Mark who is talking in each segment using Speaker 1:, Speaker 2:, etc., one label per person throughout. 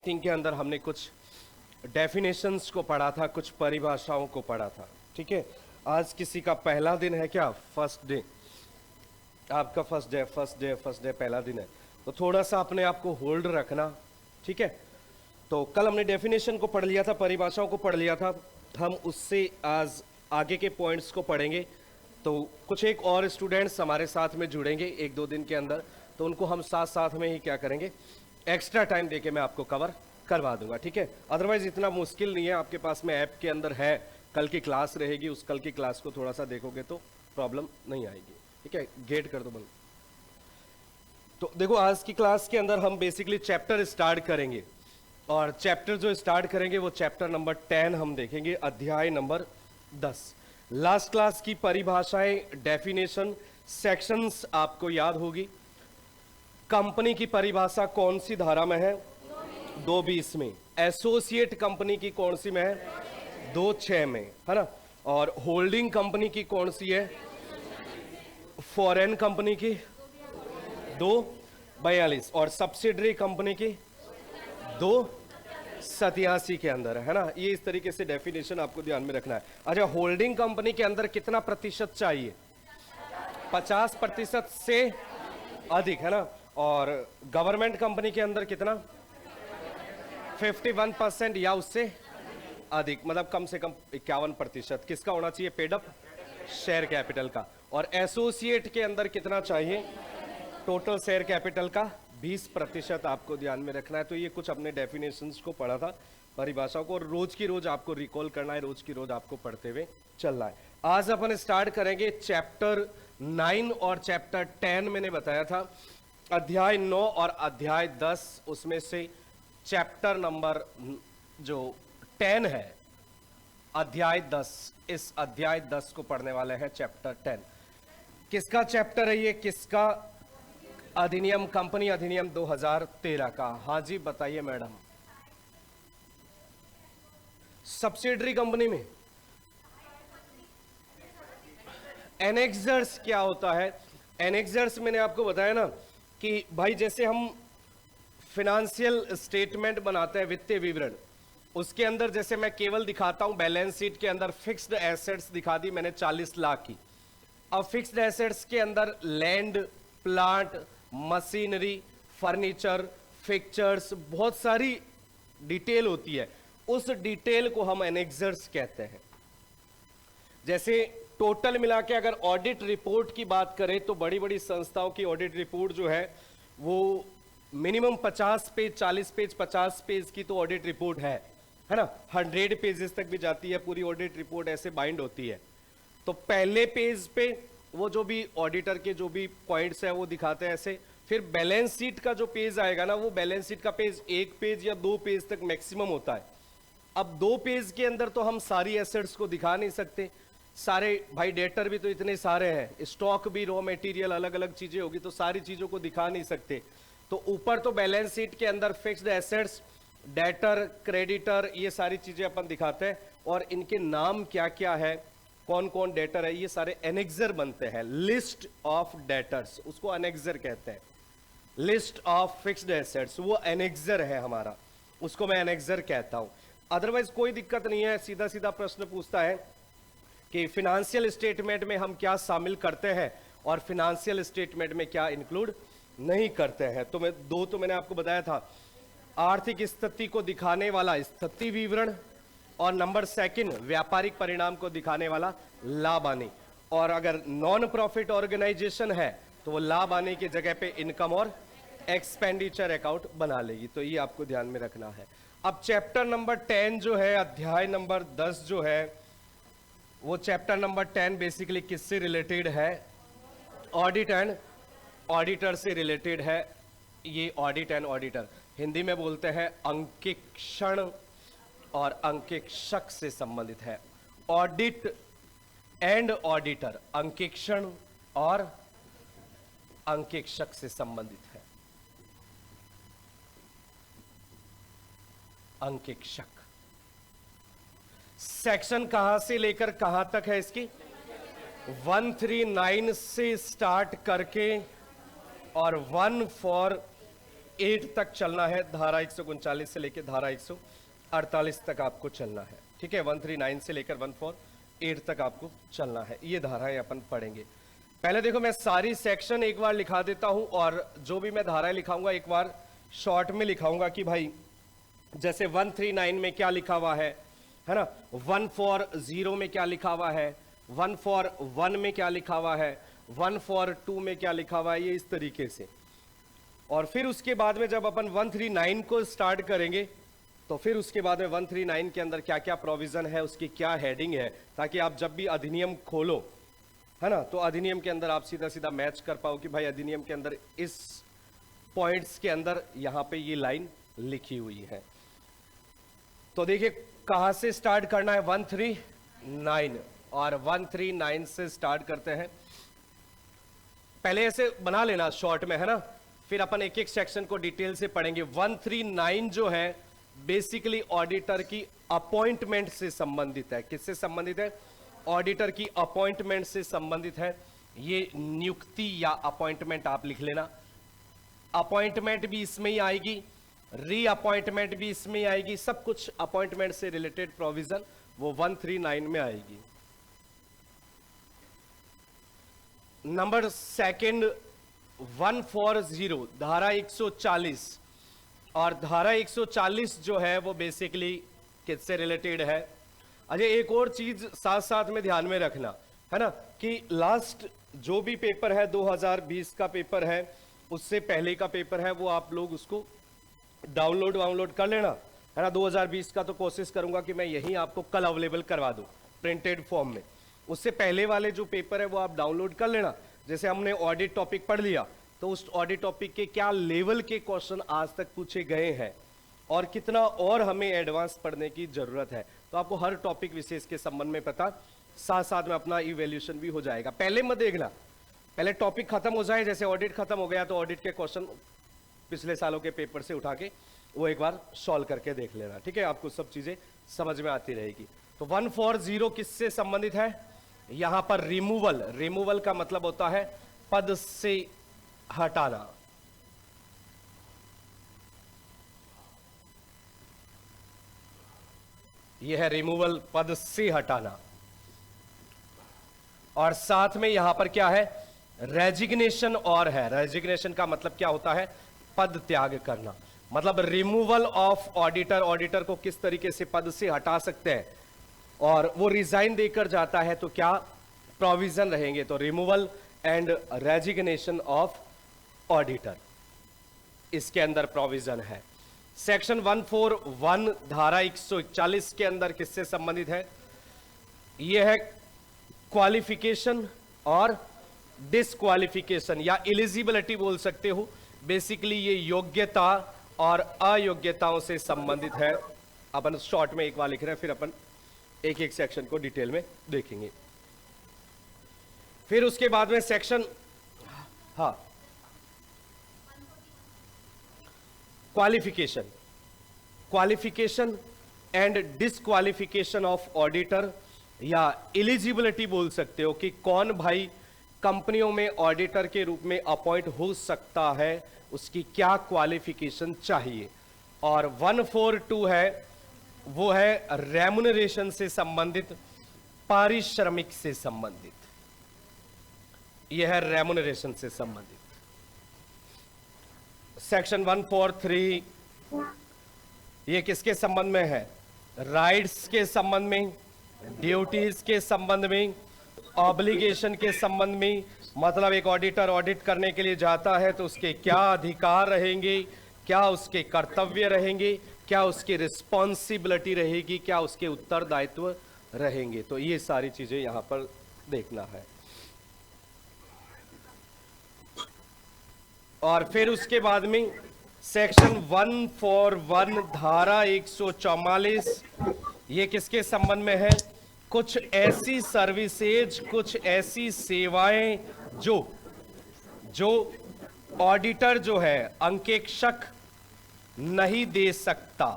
Speaker 1: Think के अंदर हमने कुछ डेफिनेशंस को पढ़ा था, कुछ परिभाषाओं को पढ़ा था। ठीक है, आज किसी का पहला दिन है क्या? फर्स्ट डे, आपका फर्स्ट डे पहला दिन है, तो थोड़ा सा अपने आप को होल्ड रखना। ठीक है, तो कल हमने डेफिनेशन को पढ़ लिया था, परिभाषाओं को पढ़ लिया था, हम उससे आज आगे के पॉइंट्स को पढ़ेंगे। तो कुछ एक और स्टूडेंट्स हमारे साथ में जुड़ेंगे एक दो दिन के अंदर, तो उनको हम साथ साथ में ही क्या करेंगे, एक्स्ट्रा टाइम देके मैं आपको कवर करवा दूंगा। ठीक है, अदरवाइज इतना मुश्किल नहीं है, आपके पास में ऐप के अंदर है, कल की क्लास रहेगी, उस कल की क्लास को थोड़ा सा देखोगे तो प्रॉब्लम नहीं आएगी। ठीक है, गेट कर दो बंद। तो देखो, आज की क्लास के अंदर हम बेसिकली चैप्टर स्टार्ट करेंगे, और चैप्टर जो स्टार्ट करेंगे वो चैप्टर नंबर 10 हम देखेंगे, अध्याय नंबर 10। लास्ट क्लास की परिभाषाएं, डेफिनेशन, सेक्शंस आपको याद होगी। कंपनी की परिभाषा कौन सी धारा में है? 220 में। एसोसिएट कंपनी की कौन सी में है? 26 में, है ना। और होल्डिंग कंपनी की कौन सी है? फॉरेन कंपनी की 242, और सब्सिडरी कंपनी की 287 के अंदर है ना। ये इस तरीके से डेफिनेशन आपको ध्यान में रखना है। अच्छा, होल्डिंग कंपनी के अंदर कितना प्रतिशत चाहिए? 50% से अधिक, है ना। और गवर्नमेंट कंपनी के अंदर कितना? 51% या उससे अधिक, मतलब कम से कम 51%। किसका होना चाहिए? पेड अप शेयर कैपिटल का। और एसोसिएट के अंदर कितना चाहिए? टोटल शेयर कैपिटल का 20% आपको ध्यान में रखना है। तो ये कुछ अपने डेफिनेशंस को पढ़ा था, परिभाषाओं को, और रोज की रोज आपको रिकॉल करना है, रोज की रोज आपको पढ़ते हुए चलना है। आज अपन स्टार्ट करेंगे चैप्टर 9 और चैप्टर 10। मैंने बताया था अध्याय 9 और अध्याय 10, उसमें से चैप्टर नंबर जो 10 है, अध्याय 10, इस अध्याय 10 को पढ़ने वाले हैं, चैप्टर 10। किसका चैप्टर है ये? किसका? अधिनियम, कंपनी अधिनियम 2013 का। हाँ जी, बताइए मैडम। सब्सिडरी कंपनी में एनेक्सर्स क्या होता है? एनेक्सर्स मैंने आपको बताया ना कि भाई जैसे हम फिनेंशियल स्टेटमेंट बनाते हैं, वित्तीय विवरण, उसके अंदर जैसे मैं केवल दिखाता हूं बैलेंस शीट के अंदर फिक्स्ड एसेट्स दिखा दी मैंने 40 लाख की। अब फिक्स्ड एसेट्स के अंदर land, plant, machinery, furniture, fixtures, बहुत सारी डिटेल होती है। उस डिटेल को हम एनेक्सर्स कहते हैं। जैसे टोटल मिला के अगर ऑडिट रिपोर्ट की बात करें तो बड़ी बड़ी संस्थाओं की ऑडिट रिपोर्ट जो है वो मिनिमम 50 पेज, 40 पेज, 50 पेज की तो ऑडिट रिपोर्ट है ना। 100 पेजेस तक भी जाती है पूरी ऑडिट रिपोर्ट, ऐसे बाइंड होती है। तो पहले पेज पे वो जो भी ऑडिटर के जो भी पॉइंट्स है वो दिखाते हैं ऐसे। फिर बैलेंस शीट का जो पेज आएगा ना, वो बैलेंस शीट का पेज 1 पेज या 2 पेज तक मैक्सिमम होता है। अब 2 पेज के अंदर तो हम सारी एसेट्स को दिखा नहीं सकते, सारे भाई डेटर भी तो इतने सारे हैं, स्टॉक भी, रॉ मटेरियल, अलग अलग चीजें होगी, तो सारी चीजों को दिखा नहीं सकते। तो ऊपर तो बैलेंस शीट के अंदर फिक्स्ड एसेट्स, डेटर, क्रेडिटर, ये सारी चीजें अपन दिखाते हैं, और इनके नाम क्या क्या है, कौन कौन डेटर है, ये सारे एनेक्सर बनते हैं। लिस्ट ऑफ डेटर्स, उसको एनेक्सर कहते हैं। लिस्ट ऑफ फिक्स्ड एसेट्स वो एनेक्सर है हमारा, उसको मैं एनेक्सर कहता हूं। अदरवाइज कोई दिक्कत नहीं है। सीधा सीधा प्रश्न पूछता है कि फिनेंशियल स्टेटमेंट में हम क्या शामिल करते हैं और फिनेंशियल स्टेटमेंट में क्या इंक्लूड नहीं करते हैं। तो मैंने आपको बताया था, आर्थिक स्थिति को दिखाने वाला स्थिति विवरण, और नंबर 2 व्यापारिक परिणाम को दिखाने वाला लाभ हानि। और अगर नॉन प्रॉफिट ऑर्गेनाइजेशन है तो वो लाभ हानि की जगह पे इनकम और एक्सपेंडिचर अकाउंट बना लेगी। तो ये आपको ध्यान में रखना है। अब चैप्टर नंबर 10 जो है, अध्याय नंबर 10 जो है, वो चैप्टर नंबर 10 बेसिकली किससे रिलेटेड है? ऑडिट एंड ऑडिटर से रिलेटेड है। ये ऑडिट एंड ऑडिटर हिंदी में बोलते हैं अंकेक्षण और अंकेक्षक से संबंधित है। ऑडिट एंड ऑडिटर अंकेक्षण और अंकेक्षक से संबंधित है। अंकेक्षक सेक्शन कहां से लेकर कहां तक है इसकी? 139 से स्टार्ट करके और 1 148 तक चलना है, धारा 139 से लेकर धारा 148 तक आपको चलना है, ठीक है। 139 से लेकर 148 तक आपको चलना है, ये धाराएं अपन पढ़ेंगे। पहले देखो मैं सारी सेक्शन एक बार लिखा देता हूं, और जो भी मैं धाराएं लिखाऊंगा एक बार शॉर्ट में लिखाऊंगा कि भाई जैसे 139 में क्या लिखा हुआ है ना, 140 में क्या लिखा हुआ है, 141 में क्या लिखा हुआ है, 142 में क्या लिखा हुआ है, ये इस तरीके से। और फिर उसके बाद में जब अपन 139 को स्टार्ट करेंगे तो फिर उसके बाद में 139 के अंदर क्या क्या प्रोविजन है, उसकी क्या हेडिंग है, ताकि आप जब भी अधिनियम खोलो है ना, तो अधिनियम के अंदर आप सीधा सीधा मैच कर पाओ कि भाई अधिनियम के अंदर इस पॉइंट्स के अंदर यहां पे ये लाइन लिखी हुई है। तो देखिए कहां से स्टार्ट करना है, 139, और 139 से स्टार्ट करते हैं। पहले ऐसे बना लेना शॉर्ट में है ना, फिर अपन एक एक सेक्शन को डिटेल से पढ़ेंगे। 139 जो है बेसिकली ऑडिटर की अपॉइंटमेंट से संबंधित है। किससे संबंधित है? ऑडिटर की अपॉइंटमेंट से संबंधित है। ये नियुक्ति या अपॉइंटमेंट आप लिख लेना, अपॉइंटमेंट भी इसमें ही आएगी, रीअपॉइंटमेंट भी इसमें ही आएगी, सब कुछ अपॉइंटमेंट से रिलेटेड प्रोविजन वो 139 में आएगी। नंबर सेकंड 140, धारा 140, और धारा 140 जो है वो बेसिकली किससे रिलेटेड है? अजय एक और चीज साथ साथ में ध्यान में रखना है ना, कि लास्ट जो भी पेपर है 2020 का पेपर है, उससे पहले का पेपर है, वो आप लोग उसको डाउनलोड कर लेना है ना। 2020 का तो कोशिश करूंगा कि मैं यही आपको कल अवेलेबल करवा दूं प्रिंटेड फॉर्म में। उससे पहले वाले जो पेपर है वो आप डाउनलोड कर लेना। जैसे हमने ऑडिट टॉपिक पढ़ लिया, तो उस ऑडिट टॉपिक के क्या लेवल के क्वेश्चन आज तक पूछे गए हैं और कितना और हमें एडवांस पढ़ने की जरूरत है, तो आपको हर टॉपिक विशेष के संबंध में पता, साथ साथ में अपना इवैल्यूएशन भी हो जाएगा। पहले मत देखना, पहले टॉपिक खत्म हो जाए, जैसे ऑडिट खत्म हो गया तो ऑडिट के क्वेश्चन पिछले सालों के पेपर से उठा के वो एक बार सॉल्व करके देख लेना, ठीक है, आपको सब चीजें समझ में आती रहेगी। तो 140 किससे संबंधित है? यहां पर रिमूवल का मतलब होता है पद से हटाना। यह है रिमूवल, पद से हटाना। और साथ में यहां पर क्या है? रेजिग्नेशन और है। रेजिग्नेशन का मतलब क्या होता है? पद त्याग करना। मतलब रिमूवल ऑफ ऑडिटर, ऑडिटर को किस तरीके से पद से हटा सकते हैं, और वो रिजाइन देकर जाता है तो क्या प्रोविजन रहेंगे? तो removal and resignation of auditor, इसके अंदर प्रोविजन है। सेक्शन 141 धारा 141 के अंदर किससे संबंधित है? यह है क्वालिफिकेशन और डिसक्वालिफिकेशन, या एलिजिबिलिटी बोल सकते हो। बेसिकली ये योग्यता और अयोग्यताओं से संबंधित है। अपन शॉर्ट में एक बार लिख रहे हैं, फिर अपन एक एक सेक्शन को डिटेल में देखेंगे। फिर उसके बाद में section qualification and disqualification of auditor, या एलिजिबिलिटी बोल सकते हो कि कौन भाई कंपनियों में ऑडिटर के रूप में अपॉइंट हो सकता है, उसकी क्या क्वालिफिकेशन चाहिए। और 142 है, वो है रेम्युनरेशन से संबंधित, पारिश्रमिक से संबंधित। यह है रेम्युनरेशन से संबंधित। सेक्शन 143 ये किसके संबंध में है? राइट्स के संबंध में, ड्यूटीज के संबंध में, ऑब्लिगेशन के संबंध में। मतलब एक ऑडिटर ऑडिट करने के लिए जाता है तो उसके क्या अधिकार रहेंगे, क्या उसके कर्तव्य रहेंगे, क्या उसकी रिस्पॉन्सिबिलिटी रहेगी, क्या उसके उत्तरदायित्व रहेंगे। तो ये सारी चीजें यहां पर देखना है। और फिर उसके बाद में सेक्शन 141 धारा 144, ये किसके संबंध में है? कुछ ऐसी सर्विसेज, कुछ ऐसी सेवाएं जो ऑडिटर जो है अंकेक्षक नहीं दे सकता।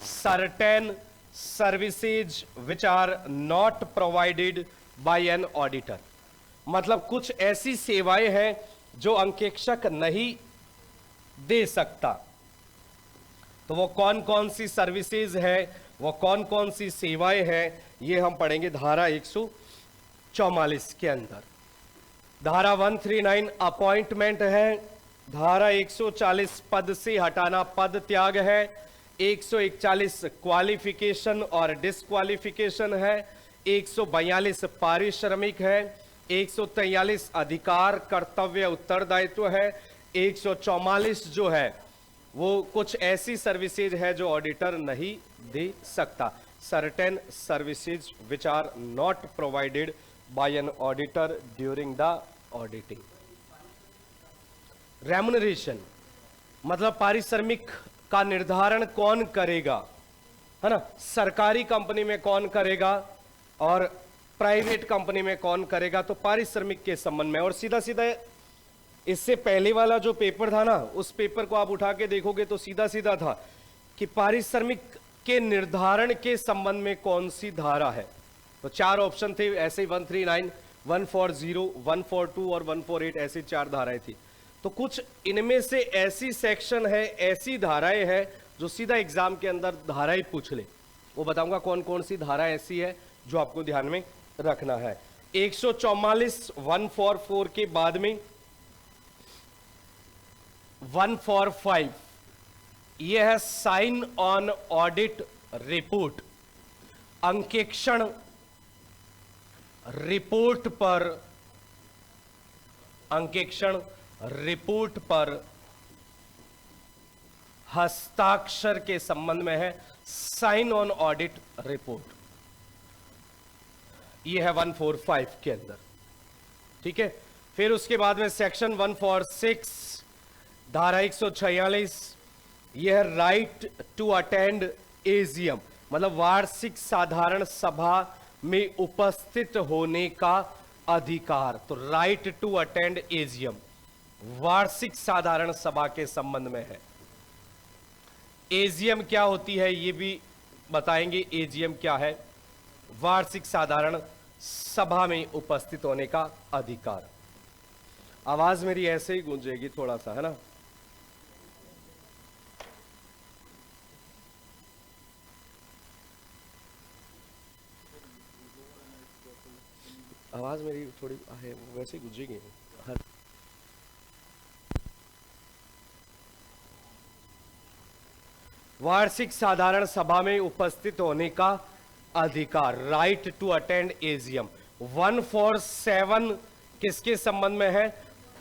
Speaker 1: Certain services which are not provided by an auditor. मतलब कुछ ऐसी सेवाएं हैं जो अंकेक्षक नहीं दे सकता। तो वो कौन कौन सी सर्विसेज है, वो कौन कौन सी सेवाएं हैं, ये हम पढ़ेंगे धारा 144 के अंदर। धारा 139 अपॉइंटमेंट है, धारा 140 पद से हटाना, पद त्याग है, 141 क्वालिफिकेशन और डिस्क्वालिफिकेशन है, 142 पारिश्रमिक है, 143 अधिकार कर्तव्य उत्तरदायित्व है, 144 जो है वो कुछ ऐसी सर्विसेज है जो ऑडिटर नहीं दे सकता। Certain services which are not provided by an auditor during the auditing. Remuneration मतलब पारिश्रमिक का निर्धारण कौन करेगा, है ना। सरकारी कंपनी में कौन करेगा और प्राइवेट कंपनी में कौन करेगा, तो पारिश्रमिक के संबंध में। और सीधा सीधा इससे पहले वाला जो पेपर था ना, उस पेपर को आप उठा के देखोगे तो सीधा सीधा था कि पारिश्रमिक के निर्धारण के संबंध में कौन सी धारा है। तो 4 ऑप्शन थे ऐसे, 139, 140, 142 और 148 ऐसी 4 धाराएं थी। तो कुछ इनमें से ऐसी सेक्शन है, ऐसी धाराएं हैं जो सीधा एग्जाम के अंदर धाराएं पूछ ले। वो बताऊंगा कौन कौन सी धारा ऐसी है जो आपको ध्यान में रखना है। 144 144 के बाद में 145 यह है साइन ऑन ऑडिट रिपोर्ट। अंकेक्षण रिपोर्ट पर, अंकेक्षण रिपोर्ट पर हस्ताक्षर के संबंध में है, साइन ऑन ऑडिट रिपोर्ट। यह है 145 के अंदर, ठीक है। फिर उसके बाद में सेक्शन 146 धारा 146 यह राइट टू अटेंड एजीएम मतलब वार्षिक साधारण सभा में उपस्थित होने का अधिकार। तो राइट टू अटेंड एजीएम वार्षिक साधारण सभा के संबंध में है। एजीएम क्या होती है ये भी बताएंगे। एजीएम क्या है? वार्षिक साधारण सभा में उपस्थित होने का अधिकार। आवाज मेरी ऐसे ही गूंजेगी थोड़ा सा, है ना। आवाज मेरी थोड़ी है वैसे ही गूंजेगी। वार्षिक साधारण सभा में उपस्थित होने का अधिकार, राइट टू अटेंड एजीएम। 147 किसके संबंध में है?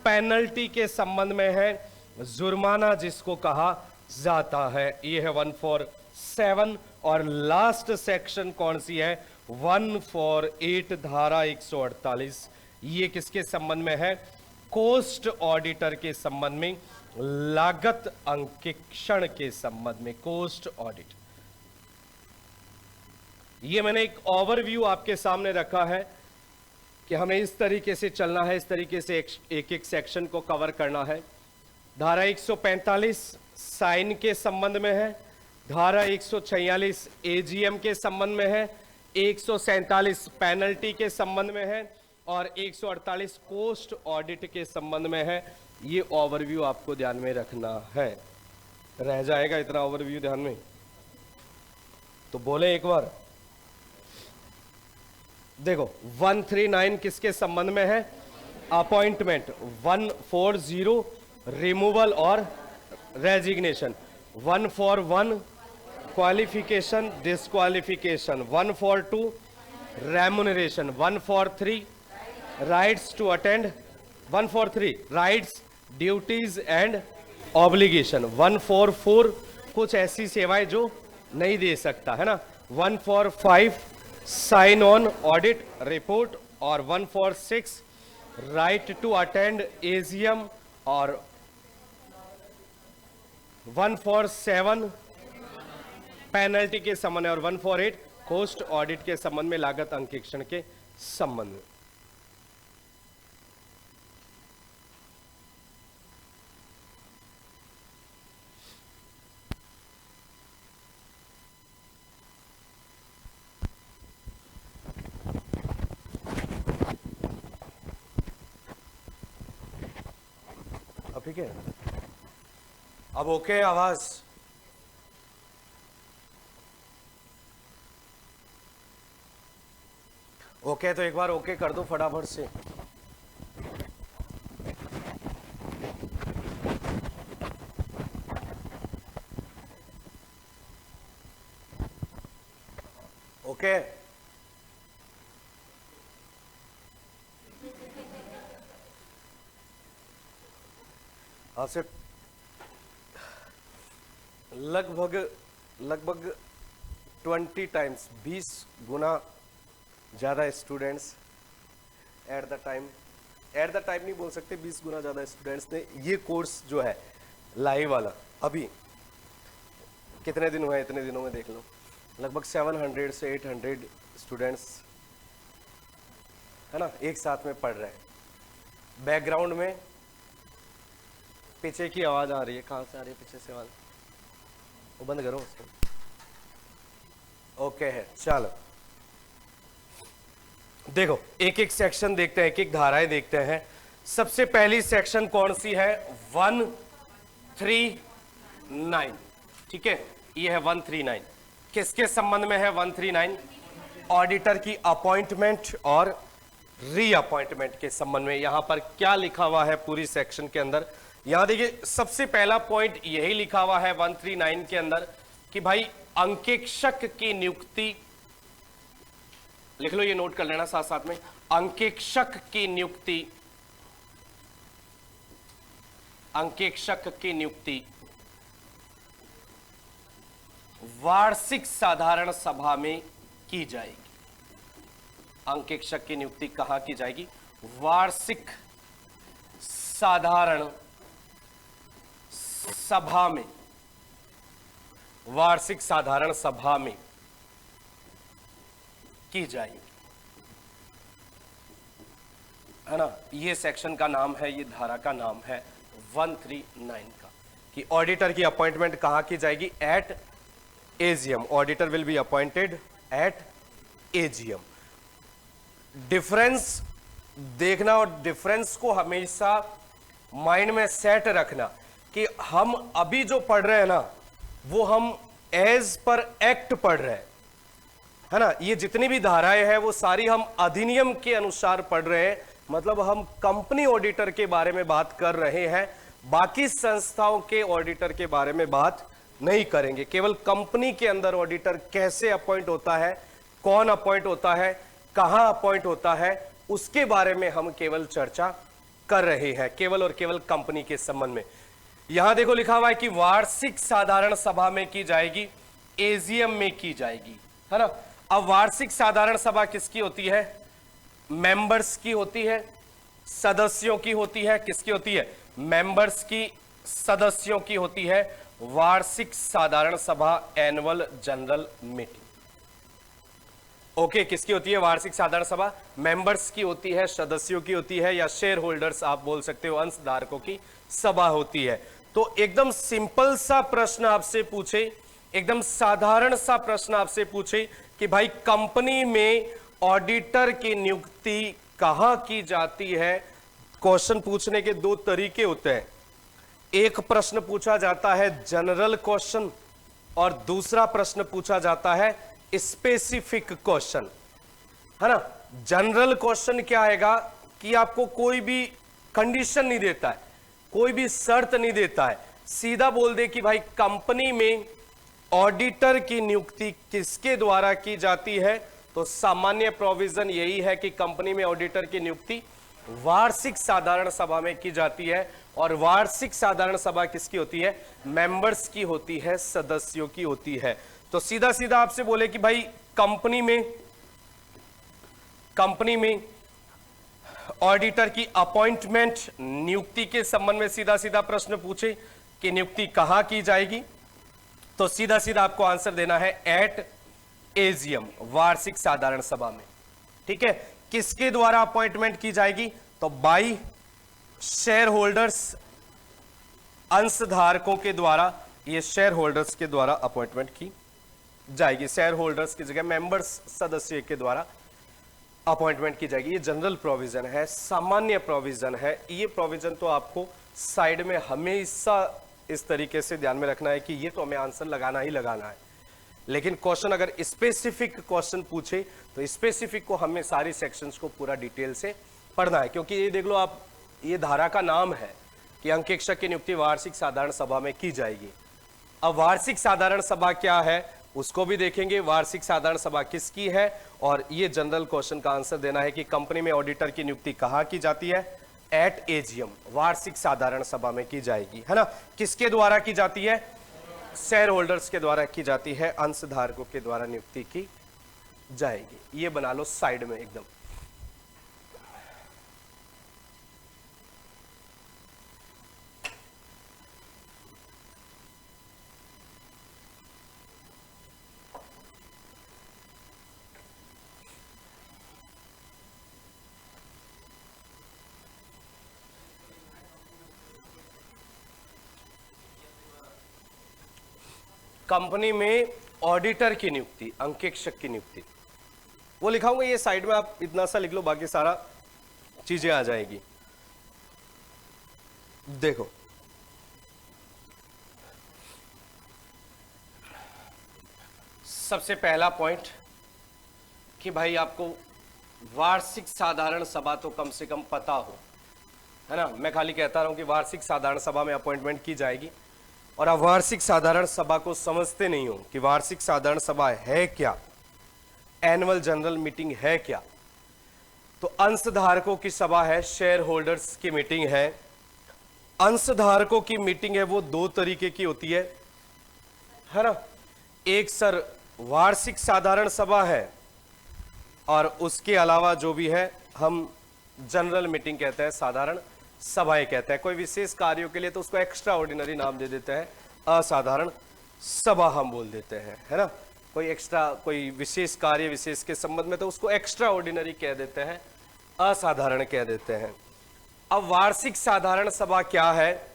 Speaker 1: पेनल्टी के संबंध में है, जुर्माना जिसको कहा जाता है। यह है 147। और लास्ट सेक्शन कौन सी है? 148 धारा 148। ये किसके संबंध में है? कोस्ट ऑडिटर के संबंध में, लागत अंकेक्षण के संबंध में, कोस्ट ऑडिट। ये मैंने एक ओवरव्यू आपके सामने रखा है कि हमें इस तरीके से चलना है, इस तरीके से एक एक सेक्शन को कवर करना है। धारा 145 साइन के संबंध में है, धारा 146 एजीएम के संबंध में है, 147 पेनल्टी के संबंध में है और 148 कोस्ट ऑडिट के संबंध में है। ये ओवरव्यू आपको ध्यान में रखना है। रह जाएगा इतना ओवरव्यू ध्यान में? तो बोले एक बार। देखो 139 किसके संबंध में है? अपॉइंटमेंट। 140 रिमूवल और resignation. 141 qualification disqualification. 142 remuneration. 143 rights to attend. 143 rights duties and obligation. 144 कुछ ऐसी सेवाएं जो नहीं दे सकता, है ना। 145 साइन ऑन ऑडिट रिपोर्ट और 146 राइट टू अटेंड एजीएम और 147 पेनल्टी के संबंध में और 148 कोस्ट ऑडिट के संबंध में, लागत अंकेक्षण के संबंध में। ठीक है। अब ओके आवाज? ओके तो एक बार ओके कर दो फटाफट से। ओके आपसे लगभग 20 टाइम्स 20 गुना ज़्यादा स्टूडेंट्स एट द टाइम नहीं बोल सकते, 20 गुना ज़्यादा स्टूडेंट्स ने ये कोर्स जो है लाइव वाला, अभी कितने दिन हुए हैं, इतने दिनों में देख लो लगभग 700 से 800 स्टूडेंट्स है ना एक साथ में पढ़ रहे हैं। बैकग्राउंड में पीछे की आवाज़ आ रही है, कहाँ से आ रही है पीछे से आवाज़? वो बंद करो उसको। ओके है, चलो देखो एक एक सेक्शन देखते हैं, एक एक धाराएं देखते हैं। सबसे पहली सेक्शन कौन सी है? 139, ठीक है, ये है 139। किसके संबंध में है 139? ऑडिटर की अपॉइंटमेंट और रीअपॉइंटमेंट के संबंध में। यहां पर क्या लिखा हुआ है पूरी सेक्शन के अंदर? यहां देखिए सबसे पहला पॉइंट यही लिखा हुआ है 139 के अंदर कि भाई अंकेक्षक की नियुक्ति, लिख लो ये नोट कर लेना साथ साथ में, अंकेक्षक की नियुक्ति वार्षिक साधारण सभा में की जाएगी। अंकेक्षक की नियुक्ति कहां की जाएगी? वार्षिक साधारण सभा में, वार्षिक साधारण सभा में की जाएगी, है ना। ये सेक्शन का नाम है, ये धारा का नाम है 139 का, कि ऑडिटर की अपॉइंटमेंट कहां की जाएगी? At AGM. Auditor will be appointed at AGM. Difference देखना और डिफरेंस को हमेशा माइंड में सेट रखना कि हम अभी जो पढ़ रहे हैं ना वो हम एज पर एक्ट पढ़ रहे हैं, है ना। ये जितनी भी धाराएं हैं वो सारी हम अधिनियम के अनुसार पढ़ रहे हैं, मतलब हम कंपनी ऑडिटर के बारे में बात कर रहे हैं, बाकी संस्थाओं के ऑडिटर के बारे में बात नहीं करेंगे। केवल कंपनी के अंदर ऑडिटर कैसे अपॉइंट होता है, कौन अपॉइंट होता है, कहां अपॉइंट होता है, उसके बारे में हम केवल चर्चा कर रहे हैं, केवल और केवल कंपनी के संबंध में। यहां देखो लिखा हुआ है कि वार्षिक साधारण सभा में की जाएगी, एजीएम में की जाएगी, है ना। अब वार्षिक साधारण सभा किसकी होती है? मेंबर्स की होती है, सदस्यों की होती है। किसकी होती है? मेंबर्स की, सदस्यों की होती है वार्षिक साधारण सभा, एनुअल जनरल मीटिंग। ओके, किसकी होती है वार्षिक साधारण सभा? मेंबर्स की होती है, सदस्यों की होती है, या शेयर होल्डर्स आप बोल सकते हो, अंशधारकों की सभा होती है। तो एकदम सिंपल सा प्रश्न आपसे पूछे, एकदम साधारण सा प्रश्न आपसे पूछे कि भाई कंपनी में ऑडिटर की नियुक्ति कहां की जाती है? क्वेश्चन पूछने के दो तरीके होते हैं। एक प्रश्न पूछा जाता है जनरल क्वेश्चन और दूसरा प्रश्न पूछा जाता है स्पेसिफिक क्वेश्चन, है ना। जनरल क्वेश्चन क्या आएगा कि आपको कोई भी कंडीशन नहीं देता है, कोई भी शर्त नहीं देता है, सीधा बोल दे कि भाई कंपनी में ऑडिटर की नियुक्ति किसके द्वारा की जाती है। तो सामान्य प्रोविजन यही है कि कंपनी में ऑडिटर की नियुक्ति वार्षिक साधारण सभा में की जाती है, और वार्षिक साधारण सभा किसकी होती है? मेंबर्स की होती है, सदस्यों की होती है। तो सीधा सीधा आपसे बोले कि भाई कंपनी में ऑडिटर की अपॉइंटमेंट, नियुक्ति के संबंध में सीधा सीधा प्रश्न पूछे कि नियुक्ति कहां की जाएगी, तो सीधा सीधा आपको आंसर देना है एट एजीएम, वार्षिक साधारण सभा में। ठीक है, किसके द्वारा अपॉइंटमेंट की जाएगी? तो बाई शेयर होल्डर्स, अंशधारकों के द्वारा, ये शेयर होल्डर्स के द्वारा अपॉइंटमेंट की जाएगी। शेयर होल्डर्स की जगह मेंबर्स, सदस्य के द्वारा अपॉइंटमेंट की जाएगी। ये जनरल प्रोविजन है, सामान्य प्रोविजन है। ये प्रोविजन तो आपको साइड में हमेशा इस तरीके से ध्यान में रखना है कि ये तो हमें आंसर लगाना ही लगाना है, लेकिन क्वेश्चन अगर स्पेसिफिक क्वेश्चन पूछे तो स्पेसिफिक को हमें सारी सेक्शंस को पूरा डिटेल से पढ़ना है। क्योंकि ये देख लो आप, ये धारा का नाम है कि अंकेक्षक की नियुक्ति वार्षिक साधारण सभा में की जाएगी। अब वार्षिक साधारण सभा क्या है उसको भी देखेंगे, वार्षिक साधारण सभा किसकी है, और ये जनरल क्वेश्चन का आंसर देना है कि कंपनी में ऑडिटर की नियुक्ति कहाँ की जाती है, एट एजीएम, वार्षिक साधारण सभा में की जाएगी, है ना। किसके द्वारा की जाती है, शेयर होल्डर्स के द्वारा की जाती है, अंशधारकों के द्वारा नियुक्ति की जाएगी। ये बना लो साइड में एकदम। कंपनी में ऑडिटर की नियुक्ति, अंकेक्षक की नियुक्ति, वो लिखाऊंगा ये साइड में, आप इतना सा लिख लो, बाकी सारा चीजें आ जाएगी। देखो सबसे पहला पॉइंट कि भाई आपको वार्षिक साधारण सभा तो कम से कम पता हो, है ना। मैं खाली कहता रहा हूं कि वार्षिक साधारण सभा में अपॉइंटमेंट की जाएगी, और आप वार्षिक साधारण सभा को समझते नहीं हो कि वार्षिक साधारण सभा है क्या, एनुअल जनरल मीटिंग है क्या। तो अंशधारकों की सभा है, शेयर होल्डर्स की मीटिंग है। अंशधारकों की मीटिंग है वो दो तरीके की होती है ना। एक सर वार्षिक साधारण सभा है, और उसके अलावा जो भी है हम जनरल मीटिंग कहते हैं, साधारण सभाएं कहते हैं। कोई विशेष कार्यों के लिए तो उसको एक्स्ट्रा ऑर्डिनरी नाम दे देते हैं, असाधारण सभा हम बोल देते हैं, है ना। कोई एक्स्ट्रा, कोई विशेष कार्य विशेष के संबंध में तो उसको एक्स्ट्रा ऑर्डिनरी कह देते हैं, असाधारण कह देते हैं। अब वार्षिक साधारण सभा क्या है,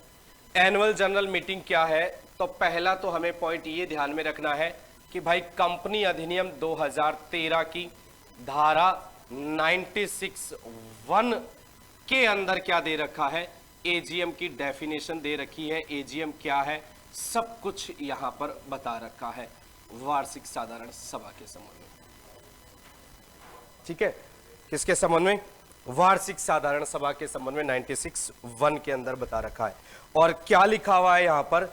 Speaker 1: एनुअल जनरल मीटिंग क्या है, तो पहला तो हमें पॉइंट ये ध्यान में रखना है कि भाई कंपनी अधिनियम 2013 की धारा 96(1) के अंदर क्या दे रखा है, एजीएम की डेफिनेशन दे रखी है। एजीएम क्या है सब कुछ यहां पर बता रखा है वार्षिक साधारण सभा के संबंध में, ठीक है। किसके संबंध में, वार्षिक साधारण सभा के संबंध में 96(1) के अंदर बता रखा है। और क्या लिखा हुआ है यहां पर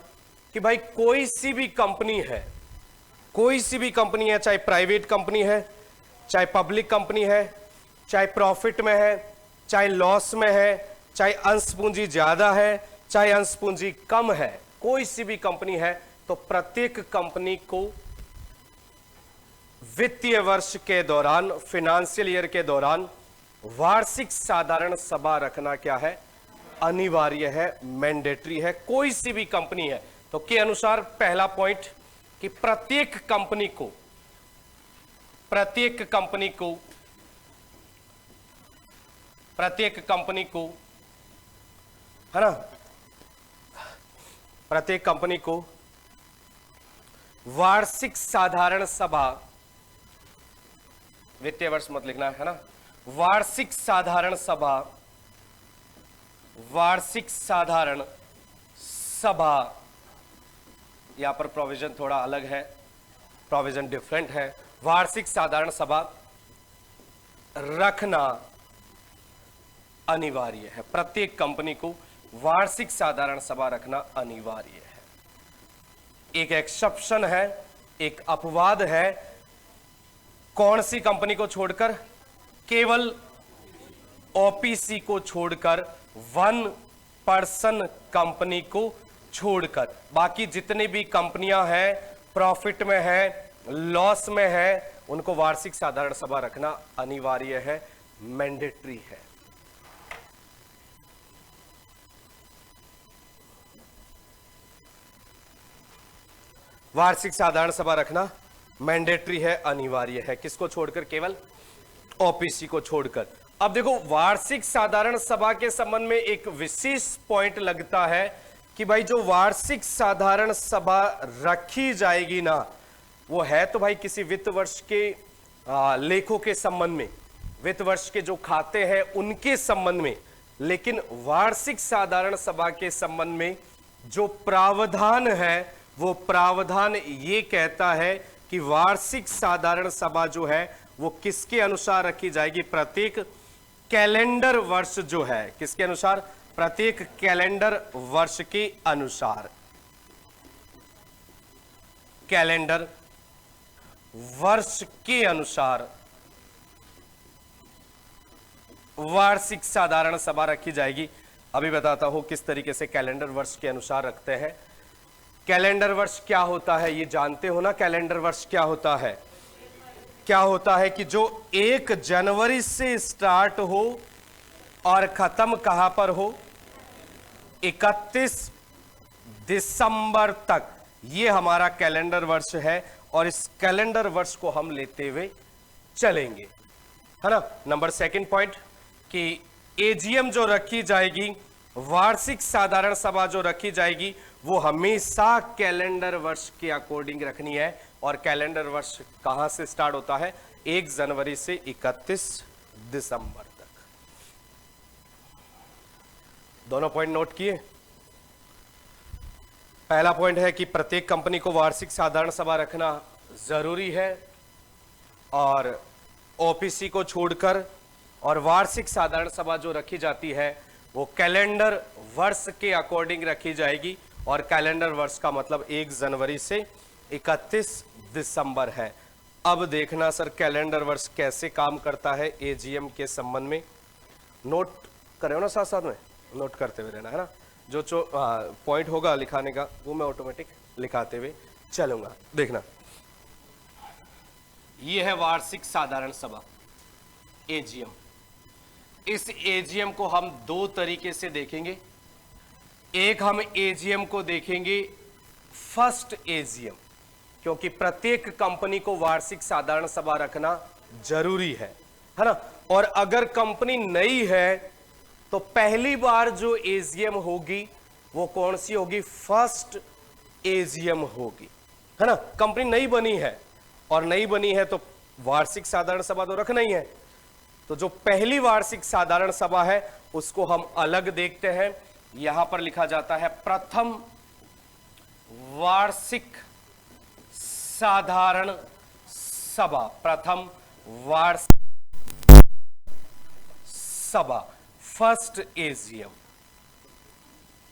Speaker 1: कि भाई कोई सी भी कंपनी है, कोई सी भी कंपनी है, चाहे प्राइवेट कंपनी है, चाहे पब्लिक कंपनी है, चाहे प्रॉफिट में है, चाहे लॉस में है, चाहे अंश पूंजी ज्यादा है, चाहे अंश पूंजी कम है, कोई सी भी कंपनी है, तो प्रत्येक कंपनी को वित्तीय वर्ष के दौरान, फाइनेंशियल ईयर के दौरान वार्षिक साधारण सभा रखना क्या है, अनिवार्य है, मैंडेटरी है। कोई सी भी कंपनी है तो के अनुसार पहला पॉइंट कि प्रत्येक कंपनी को है ना, प्रत्येक कंपनी को वार्षिक साधारण सभा, वित्तीय वर्ष मत लिखना है ना, वार्षिक साधारण सभा, यहां पर प्रोविजन थोड़ा अलग है, प्रोविजन डिफरेंट है। वार्षिक साधारण सभा रखना अनिवार्य है, प्रत्येक कंपनी को वार्षिक साधारण सभा रखना अनिवार्य है। एक एक्सेप्शन है, एक अपवाद है, कौन सी कंपनी को छोड़कर, केवल ओपीसी को छोड़कर, 1 पर्सन कंपनी को छोड़कर, बाकी जितनी भी कंपनियां हैं, प्रॉफिट में है, लॉस में है, उनको वार्षिक साधारण सभा रखना अनिवार्य है, मैंडेटरी है। वार्षिक साधारण सभा रखना मैंडेटरी है, अनिवार्य है, किसको छोड़कर, केवल ओपीसी को छोड़कर। अब देखो वार्षिक साधारण सभा के संबंध में एक विशेष पॉइंट लगता है कि भाई जो वार्षिक साधारण सभा रखी जाएगी ना, वो है तो भाई किसी वित्त वर्ष के लेखों के संबंध में, वित्त वर्ष के जो खाते हैं उनके संबंध में, लेकिन वार्षिक साधारण सभा के संबंध में जो प्रावधान है वो प्रावधान ये कहता है कि वार्षिक साधारण सभा जो है वो किसके अनुसार रखी जाएगी, प्रत्येक कैलेंडर वर्ष जो है, किसके अनुसार, प्रत्येक कैलेंडर वर्ष के अनुसार, कैलेंडर वर्ष के अनुसार वार्षिक साधारण सभा रखी जाएगी। अभी बताता हूं किस तरीके से कैलेंडर वर्ष के अनुसार रखते हैं। कैलेंडर वर्ष क्या होता है ये जानते हो ना, कैलेंडर वर्ष क्या होता है, क्या होता है कि जो 1 जनवरी से स्टार्ट हो और खत्म कहां पर हो, 31 दिसंबर तक, ये हमारा कैलेंडर वर्ष है और इस कैलेंडर वर्ष को हम लेते हुए चलेंगे, है ना। नंबर सेकंड पॉइंट कि एजीएम जो रखी जाएगी, वार्षिक साधारण सभा जो रखी जाएगी वो हमेशा कैलेंडर वर्ष के अकॉर्डिंग रखनी है। और कैलेंडर वर्ष कहां से स्टार्ट होता है, 1 जनवरी से 31 दिसंबर तक। दोनों पॉइंट नोट किए। पहला पॉइंट है कि प्रत्येक कंपनी को वार्षिक साधारण सभा रखना जरूरी है और ओपीसी को छोड़कर, और वार्षिक साधारण सभा जो रखी जाती है वो कैलेंडर वर्ष के अकॉर्डिंग रखी जाएगी। और कैलेंडर वर्ष का मतलब 1 जनवरी से 31 दिसंबर है। अब देखना सर कैलेंडर वर्ष कैसे काम करता है एजीएम के संबंध में। नोट करे हो ना, साथ साथ में नोट करते हुए रहना, है ना। जो पॉइंट होगा लिखाने का वो मैं ऑटोमेटिक लिखाते हुए चलूंगा। देखना, ये है वार्षिक साधारण सभा एजीएम। इस एजीएम को हम 2 तरीके से देखेंगे। एक हम एजीएम को देखेंगे फर्स्ट एजीएम, क्योंकि प्रत्येक कंपनी को वार्षिक साधारण सभा रखना जरूरी है ना। और अगर कंपनी नई है तो पहली बार जो एजीएम होगी वो कौन सी होगी, फर्स्ट एजीएम होगी, है ना। कंपनी नई बनी है और नई बनी है तो वार्षिक साधारण सभा तो रखना ही है। तो जो पहली वार्षिक साधारण सभा है उसको हम अलग देखते हैं। यहां पर लिखा जाता है प्रथम वार्षिक साधारण सभा, प्रथम वार्षिक सभा, फर्स्ट एजीएम।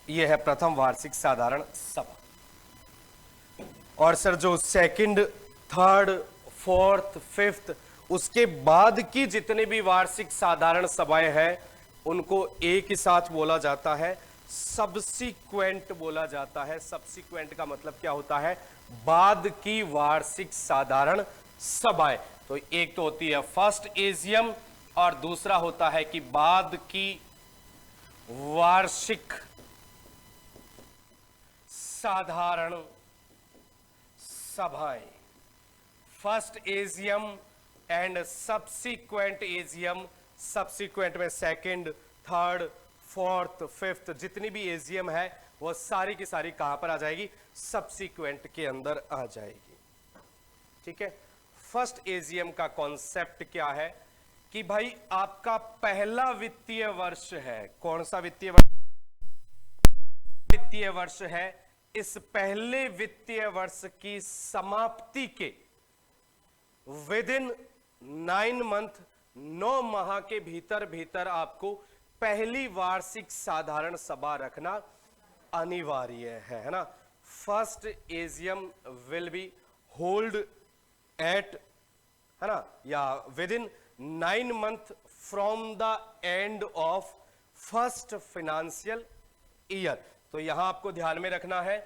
Speaker 1: यह है प्रथम वार्षिक साधारण सभा। और सर जो सेकंड, थर्ड, फोर्थ, फिफ्थ, उसके बाद की जितने भी वार्षिक साधारण सभाएं हैं उनको एक ही साथ बोला जाता है सब्सीक्वेंट बोला जाता है। सब्सीक्वेंट का मतलब क्या होता है, बाद की वार्षिक साधारण सभाएं। तो एक तो होती है फर्स्ट एजीएम और दूसरा होता है कि बाद की वार्षिक साधारण सभाएं। First AGM and subsequent AGM. Subsequent में सेकंड, थर्ड, फोर्थ, फिफ्थ, जितनी भी एजीएम है वो सारी की सारी कहां पर आ जाएगी, सब्सीक्वेंट के अंदर आ जाएगी। ठीक है। फर्स्ट एजीएम का कॉन्सेप्ट क्या है कि भाई आपका पहला वित्तीय वर्ष है, कौन सा वित्तीय वर्ष, वित्तीय वर्ष है। इस पहले वित्तीय वर्ष की समाप्ति के विद इन 9 मंथ, 9 माह के भीतर भीतर आपको पहली वार्षिक साधारण सभा रखना अनिवार्य है ना। First AGM will be hold at, है ना, या within 9 month from the end of first financial year. तो यहां आपको ध्यान में रखना है,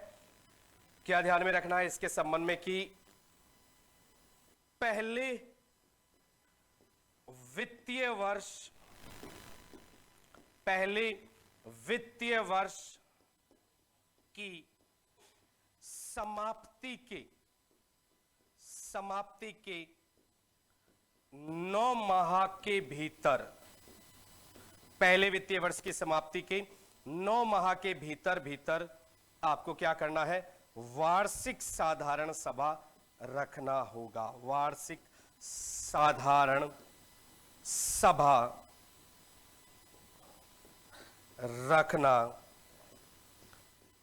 Speaker 1: क्या ध्यान में रखना है इसके संबंध में कि पहले वित्तीय वर्ष, पहले वित्तीय वर्ष की समाप्ति के 9 माह के भीतर, पहले वित्तीय वर्ष की समाप्ति के 9 माह के भीतर भीतर आपको क्या करना है, वार्षिक साधारण सभा रखना होगा। वार्षिक साधारण सभा रखना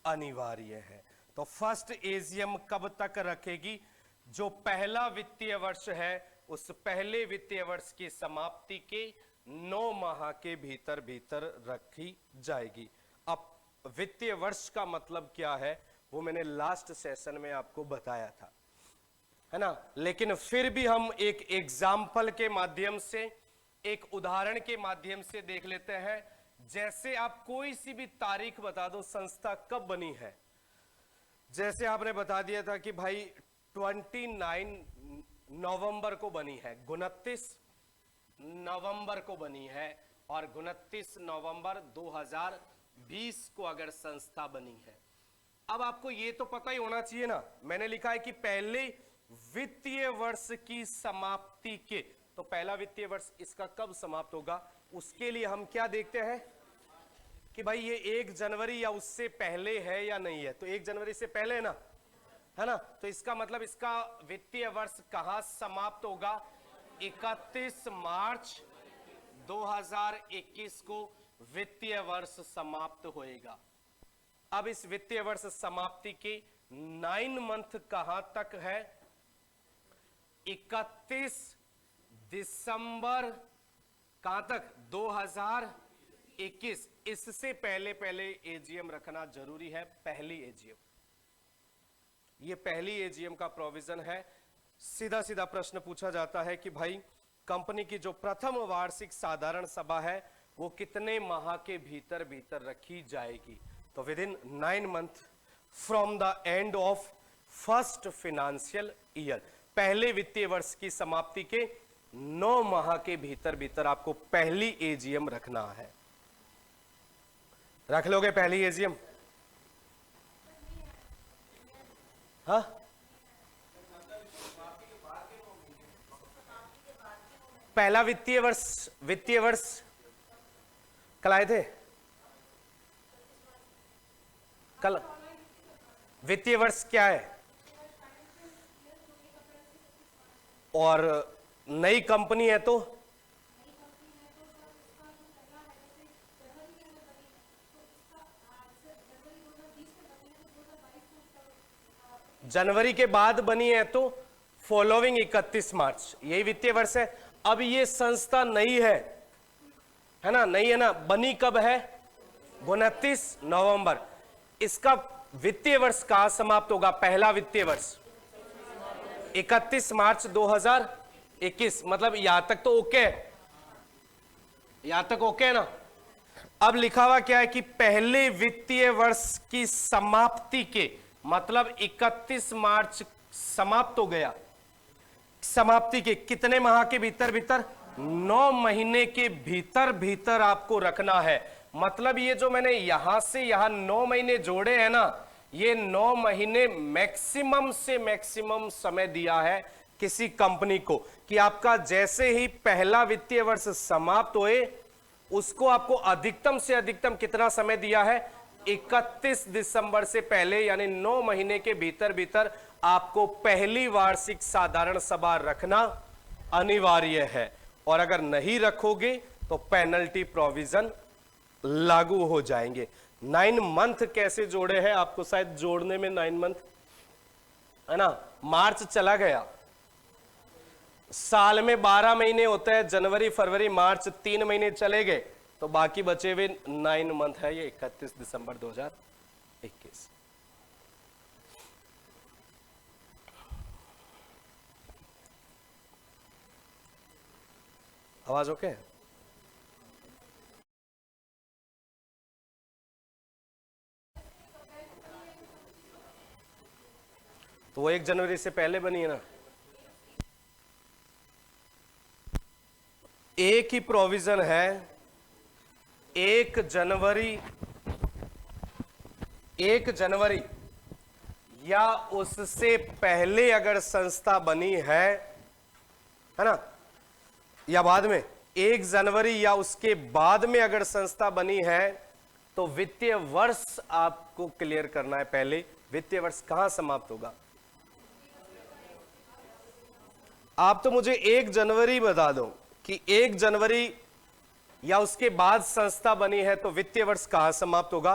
Speaker 1: अनिवार्य है। तो फर्स्ट एजीएम कब तक रखेगी? जो पहला वित्तीय वर्ष है उस पहले वित्तीय वर्ष की समाप्ति के 9 माह के भीतर भीतर रखी जाएगी। अब वित्तीय वर्ष का मतलब क्या है वो मैंने लास्ट सेशन में आपको बताया था, है ना। लेकिन फिर भी हम एक एग्जाम्पल के माध्यम से, एक उदाहरण के माध्यम से देख लेते हैं। जैसे आप कोई सी भी तारीख बता दो संस्था कब बनी है। जैसे आपने बता दिया था कि भाई 29 नवंबर को बनी है, 29 नवंबर को बनी है, और 29 नवंबर 2020 को अगर संस्था बनी है। अब आपको ये तो पता ही होना चाहिए ना, मैंने लिखा है कि पहले वित्तीय वर्ष की समाप्ति के, तो पहला वित्तीय वर्ष इसका कब समाप्त होगा, उसके लिए हम क्या देखते हैं कि भाई ये 1 जनवरी या उससे पहले है या नहीं है। तो 1 जनवरी से पहले है ना, तो इसका मतलब इसका वित्तीय वर्ष कहां समाप्त होगा? 31 मार्च 2021 को वित्तीय वर्ष समाप्त होएगा। अब इस वित्तीय वर्ष समाप्ति के 9 मंथ कहां तक है? 31 दिसंबर कहां तक? 2021। इससे पहले पहले एजीएम रखना जरूरी है, पहली एजीएम। ये पहली एजीएम का प्रोविजन है। सीधा सीधा प्रश्न पूछा जाता है कि भाई कंपनी की जो प्रथम वार्षिक साधारण सभा है वो कितने माह के भीतर भीतर रखी जाएगी? तो with in 9 month from the end of first financial year, पहले वित्तीय वर्ष की समाप्ति के 9 माह के भीतर भीतर आपको पहली एजीएम रखना है। रख लोगे पहली एजीएम? हाँ, पहला वित्तीय वर्ष कल आए थे, कल वित्तीय वर्ष क्या है? और नई कंपनी है तो जनवरी के बाद बनी है तो फॉलोइंग 31 मार्च, यही वित्तीय वर्ष है। अब ये संस्था नई है ना, नई है ना, बनी कब है? 29 नवंबर। इसका वित्तीय वर्ष कहां समाप्त होगा? पहला वित्तीय वर्ष 31 मार्च 2021। मतलब यहां तक तो ओके है, यहां तक ओके है ना। अब लिखा हुआ क्या है कि पहले वित्तीय वर्ष की समाप्ति के, मतलब 31 मार्च समाप्त हो गया, समाप्ति के कितने माह के भीतर भीतर? 9 महीने के भीतर भीतर आपको रखना है। मतलब ये जो मैंने यहां से यहां 9 महीने जोड़े हैं ना, ये 9 महीने मैक्सिमम से मैक्सिमम समय दिया है किसी कंपनी को कि आपका जैसे ही पहला वित्तीय वर्ष समाप्त होए उसको आपको अधिकतम से अधिकतम कितना समय दिया है? 31 दिसंबर से पहले, यानी 9 महीने के भीतर भीतर आपको पहली वार्षिक साधारण सभा रखना अनिवार्य है। और अगर नहीं रखोगे तो पेनल्टी प्रोविजन लागू हो जाएंगे। 9 मंथ कैसे जोड़े हैं? आपको शायद जोड़ने में 9 मंथ है ना, मार्च चला गया, साल में 12 महीने होते हैं, जनवरी फरवरी मार्च 3 महीने चले गए, तो बाकी बचे हुए 9 मंथ है ये 31 दिसंबर 2021। आवाज ओके है? तो वो 1 जनवरी से पहले बनी है ना। एक ही प्रोविजन है, 1 जनवरी या उससे पहले अगर संस्था बनी है ना, या बाद में 1 जनवरी या उसके बाद में अगर संस्था बनी है तो वित्तीय वर्ष आपको क्लियर करना है। पहले वित्तीय वर्ष कहां समाप्त होगा? आप तो मुझे 1 जनवरी बता दो कि 1 जनवरी या उसके बाद संस्था बनी है तो वित्तीय वर्ष कहां समाप्त होगा?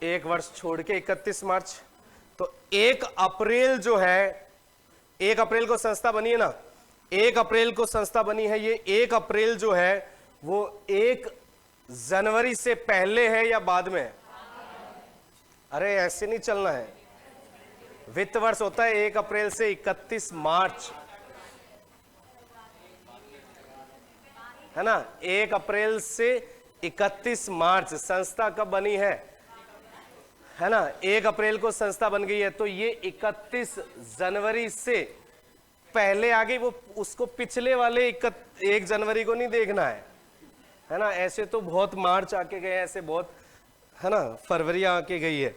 Speaker 1: एक वर्ष छोड़ के 31 मार्च, तो 1 अप्रैल जो है, 1 अप्रैल को संस्था बनी है ना, 1 अप्रैल को संस्था बनी है। ये 1 अप्रैल जो है वो 1 जनवरी से पहले है या बाद में है? अरे ऐसे नहीं चलना है। वित्त वर्ष होता है 1 अप्रैल से 31 मार्च, है ना। 1 अप्रैल से 31 मार्च संस्था कब बनी है ना। 1 अप्रैल को संस्था बन गई है, तो ये 31 जनवरी से पहले आ गई। वो उसको पिछले वाले 1 जनवरी को नहीं देखना है ना। ऐसे तो बहुत मार्च आके गए, ऐसे बहुत, है ना, फरवरी आके गई है।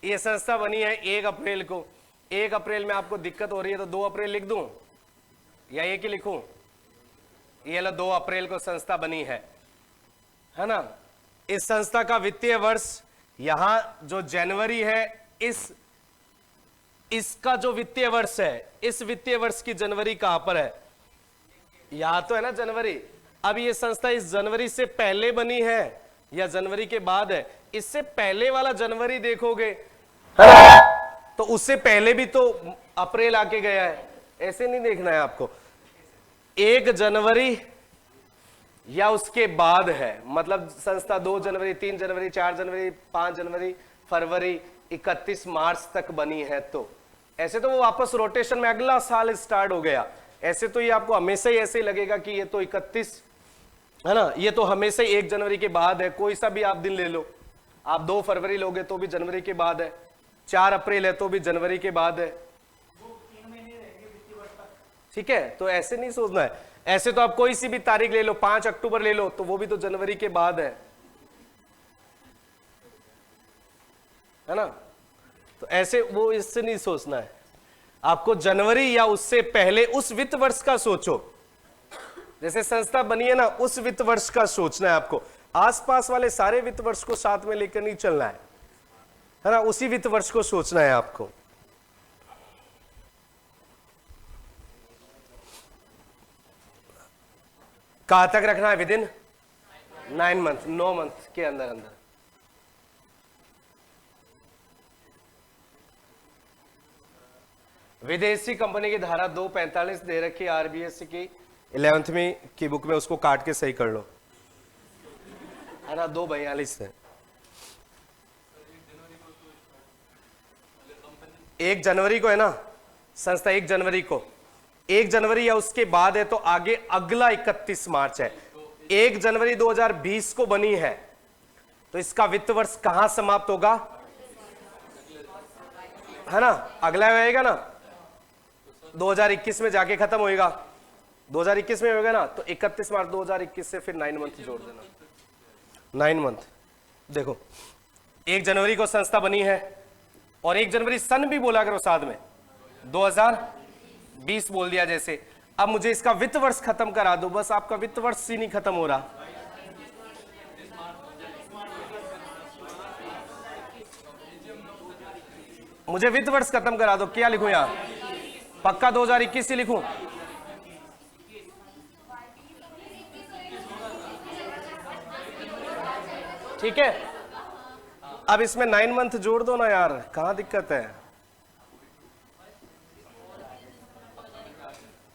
Speaker 1: ये संस्था बनी है 1 अप्रैल को। 1 अप्रैल में आपको दिक्कत हो रही है तो 2 अप्रैल लिख दूं या 1 ही लिखूं? ये लो, 2 अप्रैल को संस्था बनी है ना। इस संस्था का वित्तीय वर्ष यहां जो जनवरी है, इसका जो वित्तीय वर्ष है, इस वित्तीय वर्ष की जनवरी कहां पर है? यहां तो है ना जनवरी। अब ये संस्था इस जनवरी से पहले बनी है या जनवरी के बाद है? इससे पहले वाला जनवरी देखोगे तो उससे पहले भी तो अप्रैल आके गया है। ऐसे नहीं देखना है आपको। 1 जनवरी या उसके बाद है, मतलब संस्था 2 जनवरी, 3 जनवरी, 4 जनवरी, 5 जनवरी, फरवरी, 31 मार्च तक बनी है। तो ऐसे तो वो वापस रोटेशन में अगला साल स्टार्ट हो गया। ऐसे तो ये आपको हमेशा ही ऐसे ही लगेगा कि ये तो 31 है ना, ये तो हमेशा ही 1 जनवरी के बाद है। कोई सा भी आप दिन ले लो, आप 2 फरवरी लोगे तो भी जनवरी के बाद है, 4 अप्रैल है तो भी जनवरी के बाद है। ठीक है, तो ऐसे नहीं सोचना है। ऐसे तो आप कोई सी भी तारीख ले लो, 5 अक्टूबर ले लो तो वो भी तो जनवरी के बाद है ना। तो ऐसे वो इससे नहीं सोचना है आपको। जनवरी या उससे पहले उस वित्त वर्ष का सोचो। जैसे संस्था बनी है ना, उस वित्त वर्ष का सोचना है आपको। आसपास वाले सारे वित्त वर्ष को साथ में लेकर नहीं चलना है ना। उसी वित्त वर्ष को सोचना है आपको। कहां तक रखना है? विदिन 9 मंथ, 9 मंथ के अंदर अंदर। विदेशी कंपनी की धारा 245 दे रखी आरबीएस की 11वीं की बुक में, उसको काट के सही कर लो, है ना। 242 है। 1 जनवरी को है ना संस्था, 1 जनवरी को, 1 जनवरी या उसके बाद है तो आगे अगला 31 मार्च है। 1 जनवरी 2020 को बनी है तो इसका वित्त वर्ष कहां समाप्त होगा? है ना, अगला रहेगा ना, 2021 में जाके खत्म होएगा। 2021 में होगा ना, तो 31 मार्च 2021 से फिर 9 मंथ जोड़ देना, 9 मंथ। देखो 1 जनवरी को संस्था बनी है और 1 जनवरी सन भी बोला करो साथ में, 2020 बोल दिया जैसे। अब मुझे इसका वित्त वर्ष खत्म करा दो, बस आपका वित्त वर्ष ही नहीं खत्म हो रहा। मुझे वित्त वर्ष खत्म करा दो। क्या लिखूं यहां? पक्का 2021 ही लिखूं? ठीक है, अब इसमें 9 मंथ जोड़ दो ना यार, कहां दिक्कत है?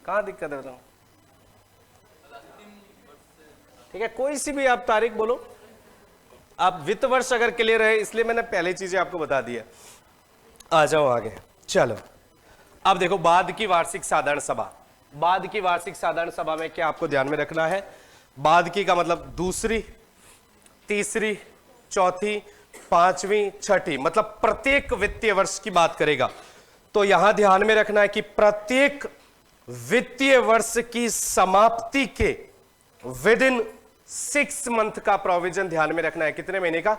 Speaker 1: कहां दिक्कत है बताओ? ठीक है, कोई सी भी आप तारीख बोलो। आप वित्त वर्ष अगर क्लियर है, इसलिए मैंने पहले चीजें आपको बता दी है। आ जाओ आगे, चलो। अब देखो बाद की वार्षिक साधारण सभा। बाद की वार्षिक साधारण सभा में क्या आपको ध्यान में रखना है? बाद की का मतलब दूसरी, तीसरी, चौथी, पांचवी, छठी, मतलब प्रत्येक वित्तीय वर्ष की बात करेगा। तो यहां ध्यान में रखना है कि प्रत्येक वित्तीय वर्ष की समाप्ति के विद इन 6 मंथ का प्रोविजन ध्यान में रखना है। कितने महीने का?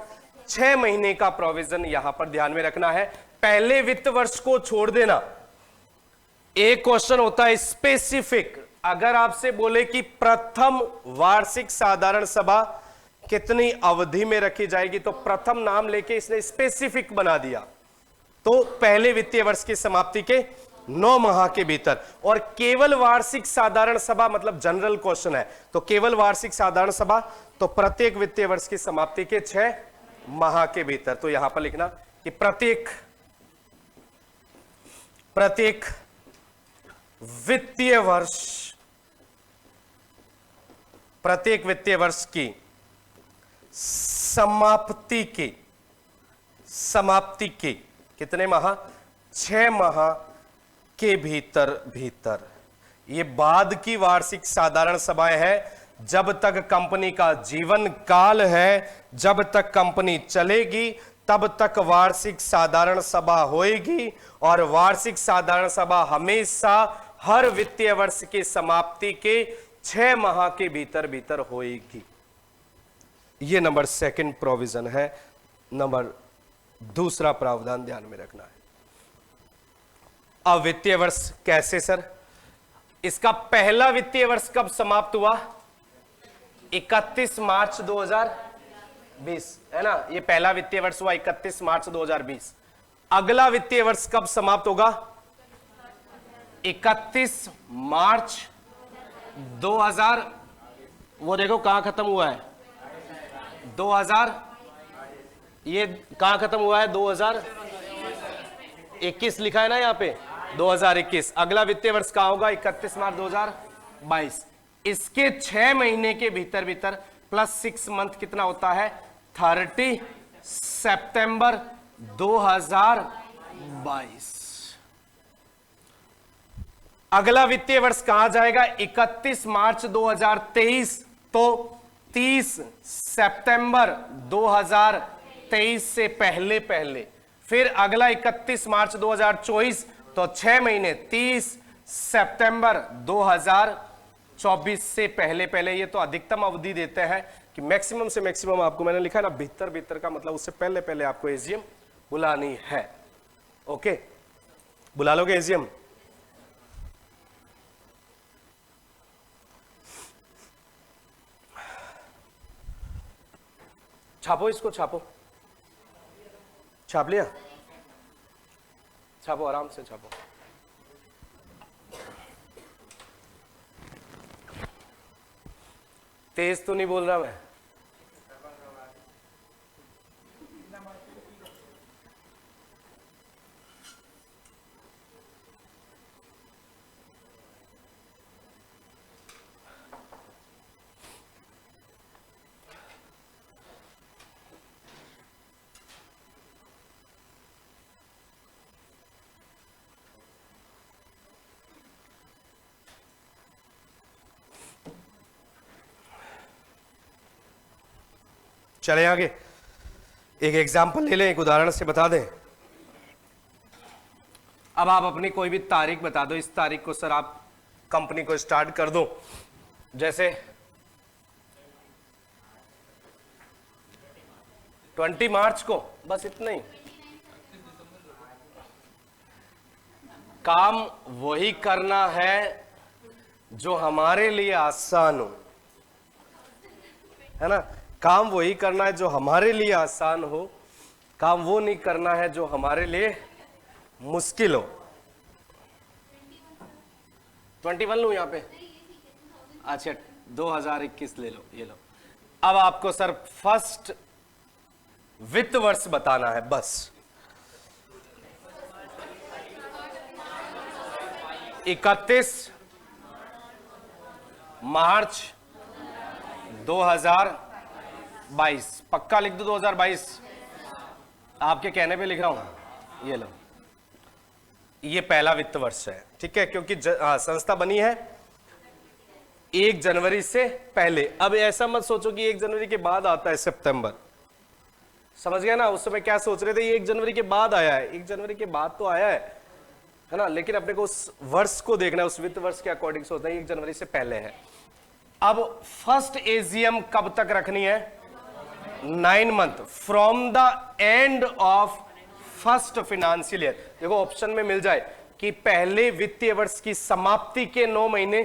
Speaker 1: 6 महीने का प्रोविजन यहां पर ध्यान में रखना है। पहले वित्त वर्ष को छोड़ देना। एक क्वेश्चन होता है स्पेसिफिक, अगर आपसे बोले कि प्रथम वार्षिक साधारण सभा कितनी अवधि में रखी जाएगी, तो प्रथम नाम लेके इसने स्पेसिफिक बना दिया। तो पहले वित्तीय वर्ष की समाप्ति के 9 माह के भीतर। और केवल वार्षिक साधारण सभा मतलब जनरल क्वेश्चन है, तो केवल वार्षिक साधारण सभा तो प्रत्येक वित्तीय वर्ष की समाप्ति के 6 माह के भीतर। तो यहां पर लिखना कि प्रत्येक वित्तीय वर्ष की समाप्ति के कितने माह? 6 माह के भीतर ये बाद की वार्षिक साधारण सभाएं हैं। जब तक कंपनी का जीवन काल है, जब तक कंपनी चलेगी, तब तक वार्षिक साधारण सभा होएगी, और वार्षिक साधारण सभा हमेशा हर वित्तीय वर्ष की समाप्ति के 6 माह के भीतर होएगी। ये नंबर 2 प्रोविजन है। नंबर 2 प्रावधान ध्यान में रखना है। अब वित्तीय वर्ष कैसे सर? इसका पहला वित्तीय वर्ष कब समाप्त हुआ? 31 मार्च 2020, है ना? ये पहला वित्तीय वर्ष हुआ 31 मार्च 2020। अगला वित्तीय वर्ष कब समाप्त होगा? 31 मार्च 2000। वो देखो कहां खत्म हुआ है, 2000। ये कहां खत्म हुआ है? 2021 लिखा है ना यहां पे, 2021। अगला वित्तीय वर्ष कहां होगा? 31 मार्च 2022। इसके 6 महीने के भीतर प्लस 6 मंथ कितना होता है? 30 सितंबर 2022। अगला वित्तीय वर्ष कहां जाएगा? 31 मार्च 2023। तो 30 सितंबर 2023 से पहले। फिर अगला 31 मार्च 2024, तो 6 महीने 30 सितंबर 2024 से पहले। ये तो अधिकतम अवधि देते हैं कि मैक्सिमम से मैक्सिमम आपको मैंने लिखा है ना, भीतर का मतलब उससे पहले आपको एजीएम बुलानी है। ओके, बुला लोगे एजीएम? छापो इसको, छाप लिया? छापो, आराम से छापो। तेज तो नहीं बोल रहा मैं? चले आगे, एक एग्जाम्पल ले लें, एक उदाहरण से बता दें। अब आप अपनी कोई भी तारीख बता दो, इस तारीख को सर आप कंपनी को स्टार्ट कर दो। जैसे 20 मार्च को, बस इतना ही। काम वही करना है जो हमारे लिए आसान हो, है ना? काम वही करना है जो हमारे लिए आसान हो, काम वो नहीं करना है जो हमारे लिए मुश्किल हो। 21 लूं यहां पे? अच्छा, 2021 ले लो, ये लो। अब आपको सर फर्स्ट वित्त वर्ष बताना है बस। 31 मार्च 2022, पक्का लिख दो 2022, आपके कहने पे लिख रहा हूं। ये लो, ये पहला वित्त वर्ष है, ठीक है? क्योंकि संस्था बनी है 1 जनवरी से पहले। अब ऐसा मत सोचो कि 1 जनवरी के बाद आता है सितंबर, समझ गया ना? उस समय क्या सोच रहे थे, ये 1 जनवरी के बाद आया है। 1 जनवरी के बाद तो आया है ना? लेकिन अपने को उस वर्ष को देखना है, उस वित्त वर्ष के अकॉर्डिंग सोचना है 1 जनवरी से पहले है। अब फर्स्ट एजीएम कब तक रखनी है? 9 month from the end of first financial year. देखो ऑप्शन में मिल जाए कि पहले वित्तीय वर्ष की समाप्ति के 9 महीने,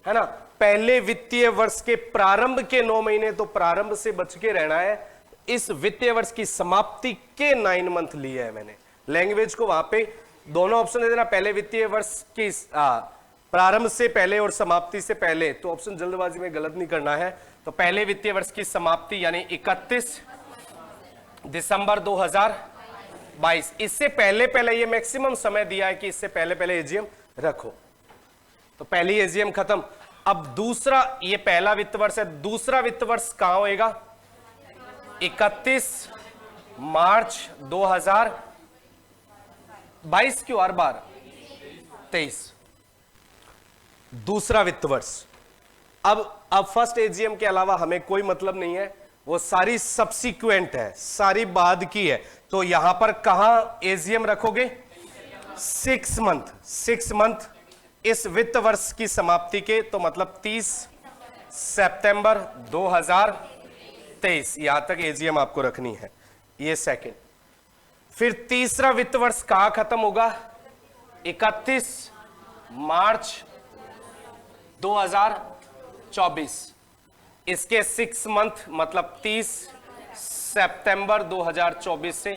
Speaker 1: है ना? पहले वित्तीय वर्ष के प्रारंभ के 9 महीने, तो प्रारंभ से बच के रहना है। इस वित्तीय वर्ष की समाप्ति के 9 मंथ लिए है मैंने। लैंग्वेज को वहां पे दोनों ऑप्शन दे देना, पहले वित्तीय वर्ष की प्रारंभ से पहले और समाप्ति से पहले। तो ऑप्शन जल्दबाजी में गलत नहीं करना है। तो पहले वित्तीय वर्ष की समाप्ति यानी 31 दिसंबर 2022। इससे पहले पहले ये मैक्सिमम समय दिया है कि इससे पहले पहले एजीएम रखो। तो पहली एजीएम खत्म। अब दूसरा, ये पहला वित्त वर्ष है, दूसरा वित्त वर्ष कहां होएगा? 31 मार्च 2022 क्यों हर बार 23, दूसरा वित्त वर्ष। अब फर्स्ट एजीएम के अलावा हमें कोई मतलब नहीं है, वो सारी सब्सिक्वेंट है, सारी बाद की है। तो यहां पर कहां एजीएम रखोगे? 6 मंथ इस वित्त वर्ष की समाप्ति के, तो मतलब 30 सितंबर 2023 यहां तक एजीएम आपको रखनी है। ये सेकंड। फिर तीसरा वित्त वर्ष कहां खत्म होगा? 31 मार्च 2024। इसके 6 मंथ मतलब 30 सितंबर 2024 से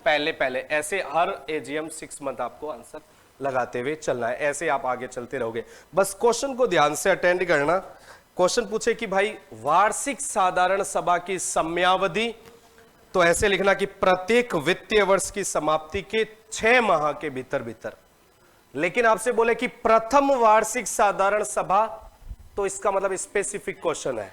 Speaker 1: पहले पहले। ऐसे हर एजीएम 6 मंथ आपको आंसर लगाते हुए चलना है। ऐसे आप आगे चलते रहोगे। बस क्वेश्चन को ध्यान से अटेंड करना। क्वेश्चन पूछे कि भाई वार्षिक साधारण सभा की समयावधि, तो ऐसे लिखना कि प्रत्येक वित्तीय वर्ष की समाप्ति के 6 माह के भीतर भीतर। लेकिन आपसे बोले कि प्रथम वार्षिक साधारण सभा, तो इसका मतलब स्पेसिफिक क्वेश्चन है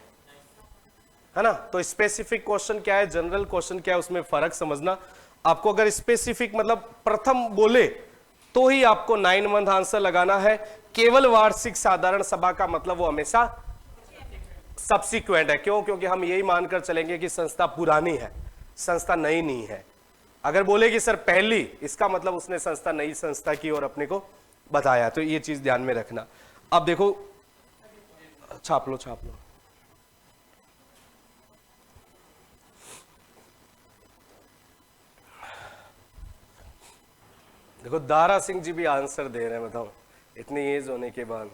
Speaker 1: ना। तो स्पेसिफिक क्वेश्चन क्या है, जनरल क्वेश्चन क्या है, उसमें फर्क समझना। आपको अगर स्पेसिफिक मतलब प्रथम बोले तो ही आपको 9 मंथ आंसर लगाना है। केवल वार्षिक साधारण सभा का मतलब वो हमेशा सब्सिक्वेंट है। क्यों? क्योंकि हम यही मानकर चलेंगे कि संस्था पुरानी है, संस्था नई नहीं है। अगर बोले कि सर पहली, इसका मतलब उसने संस्था नई संस्था की और अपने को बताया। तो ये चीज ध्यान में रखना। अब देखो, छाप लो। देखो दारा सिंह जी भी आंसर दे रहे हैं, बताओ इतनी एज होने के बाद।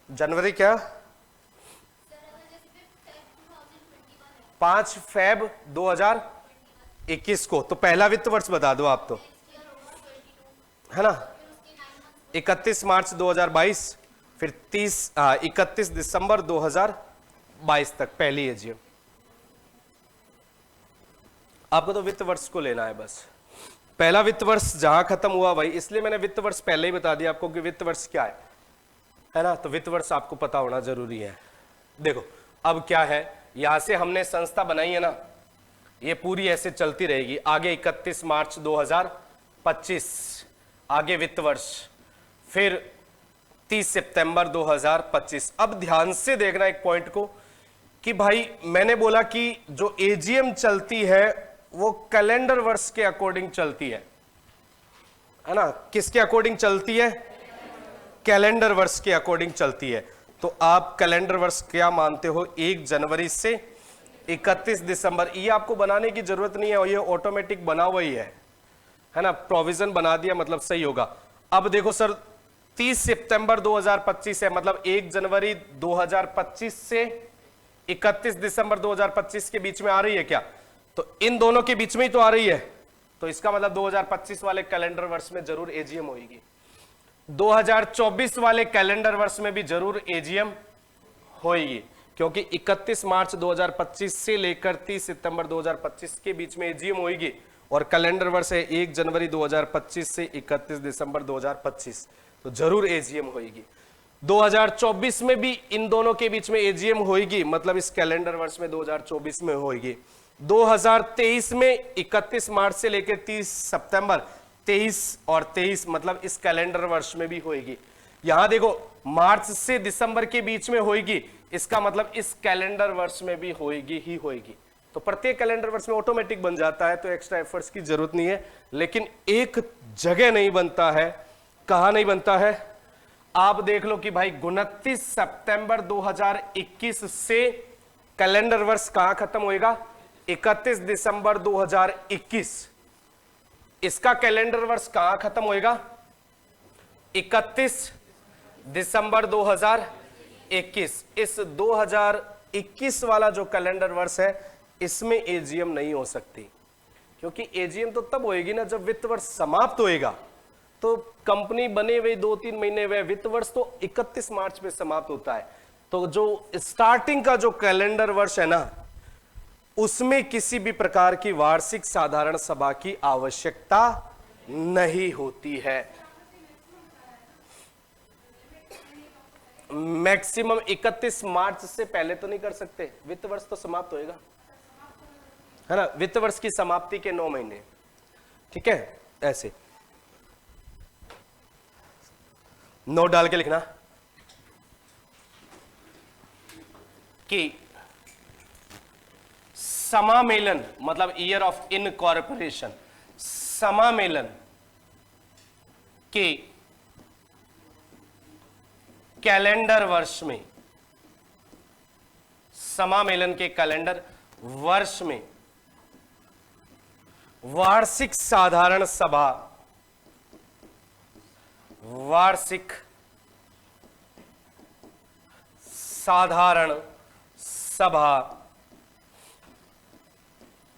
Speaker 1: जनवरी क्या? 5 फेब 2021 को। तो पहला वित्त वर्ष बता दो आप तो, है ना। 31 मार्च 2022, फिर 31 दिसंबर 2022 तक पहली एजीएम। आपको तो वित्त वर्ष को लेना है बस। पहला वित्त वर्ष जहां खत्म हुआ भाई, इसलिए मैंने वित्त वर्ष पहले ही बता दिया आपको कि वित्त वर्ष क्या है ना। तो वित्त वर्ष आपको पता होना जरूरी है। देखो अब क्या है, यहां से हमने संस्था बनाई है ना, ये पूरी ऐसे चलती रहेगी आगे। 31 मार्च 2025 आगे वित्त वर्ष, फिर 30 सितंबर 2025। अब ध्यान से देखना एक पॉइंट को कि भाई मैंने बोला कि जो एजीएम चलती है वो कैलेंडर वर्ष के अकॉर्डिंग चलती है ना। किसके अकॉर्डिंग चलती है? कैलेंडर वर्ष के अकॉर्डिंग चलती है। तो आप कैलेंडर वर्ष क्या मानते हो? 1 जनवरी से 31 दिसंबर। ये आपको बनाने की जरूरत नहीं है, ये ऑटोमेटिक बना हुआ ही है ना। प्रोविजन बना दिया मतलब सही होगा। अब देखो सर 30 सितंबर 2025 है, मतलब 1 जनवरी 2025 से 31 दिसंबर 2025 के बीच में आ रही है क्या? तो इन दोनों के बीच में ही तो आ रही है। तो इसका मतलब 2025 वाले कैलेंडर वर्ष में जरूर एजीएम होगी। 2024 वाले कैलेंडर वर्ष में भी जरूर एजीएम होगी, क्योंकि 31 मार्च 2025 से लेकर 30 सितंबर 2025 के बीच में एजीएम होगी। और कैलेंडर वर्ष है 1 जनवरी 2025 से 31 दिसंबर 2025, तो जरूर एजीएम होगी। 2024 में भी इन दोनों के बीच में एजीएम होगी, मतलब इस कैलेंडर वर्ष में 2024 में होगी। 2023 में 31 मार्च से लेकर 30 सितंबर 23 और 23, मतलब इस कैलेंडर वर्ष में भी होगी। यहां देखो मार्च से दिसंबर के बीच में होगी, इसका मतलब इस कैलेंडर वर्ष में भी होगी ही होगी। तो प्रत्येक कैलेंडर वर्ष में ऑटोमेटिक बन जाता है, तो एक्स्ट्रा एफर्ट्स की जरूरत नहीं है। लेकिन एक जगह नहीं बनता है। कहां नहीं बनता है? आप देख लो कि भाई 29 सितंबर 2021 से कैलेंडर वर्ष कहां खत्म होएगा? 31 दिसंबर 2021। इसका कैलेंडर वर्ष कहां खत्म होएगा? 31 दिसंबर 2021। इस 2021 वाला जो कैलेंडर वर्ष है इसमें एजीएम नहीं हो सकती, क्योंकि एजीएम तो तब होएगी ना जब वित्त वर्ष समाप्त होएगा। तो कंपनी बने हुए 2-3 महीने हुए, वित्त वर्ष तो 31 मार्च में समाप्त होता है। तो जो स्टार्टिंग का जो कैलेंडर वर्ष है ना, उसमें किसी भी प्रकार की वार्षिक साधारण सभा की आवश्यकता नहीं होती है। मैक्सिमम 31 मार्च से पहले तो नहीं कर सकते, वित्त वर्ष तो समाप्त होएगा, है ना, वित्त वर्ष की समाप्ति के 9 महीने, ठीक है। ऐसे नोट डाल के लिखना कि समामेलन मतलब ईयर ऑफ इनकॉर्पोरेशन, समामेलन के कैलेंडर वर्ष में, समामेलन के कैलेंडर वर्ष में वार्षिक साधारण सभा, वार्षिक साधारण सभा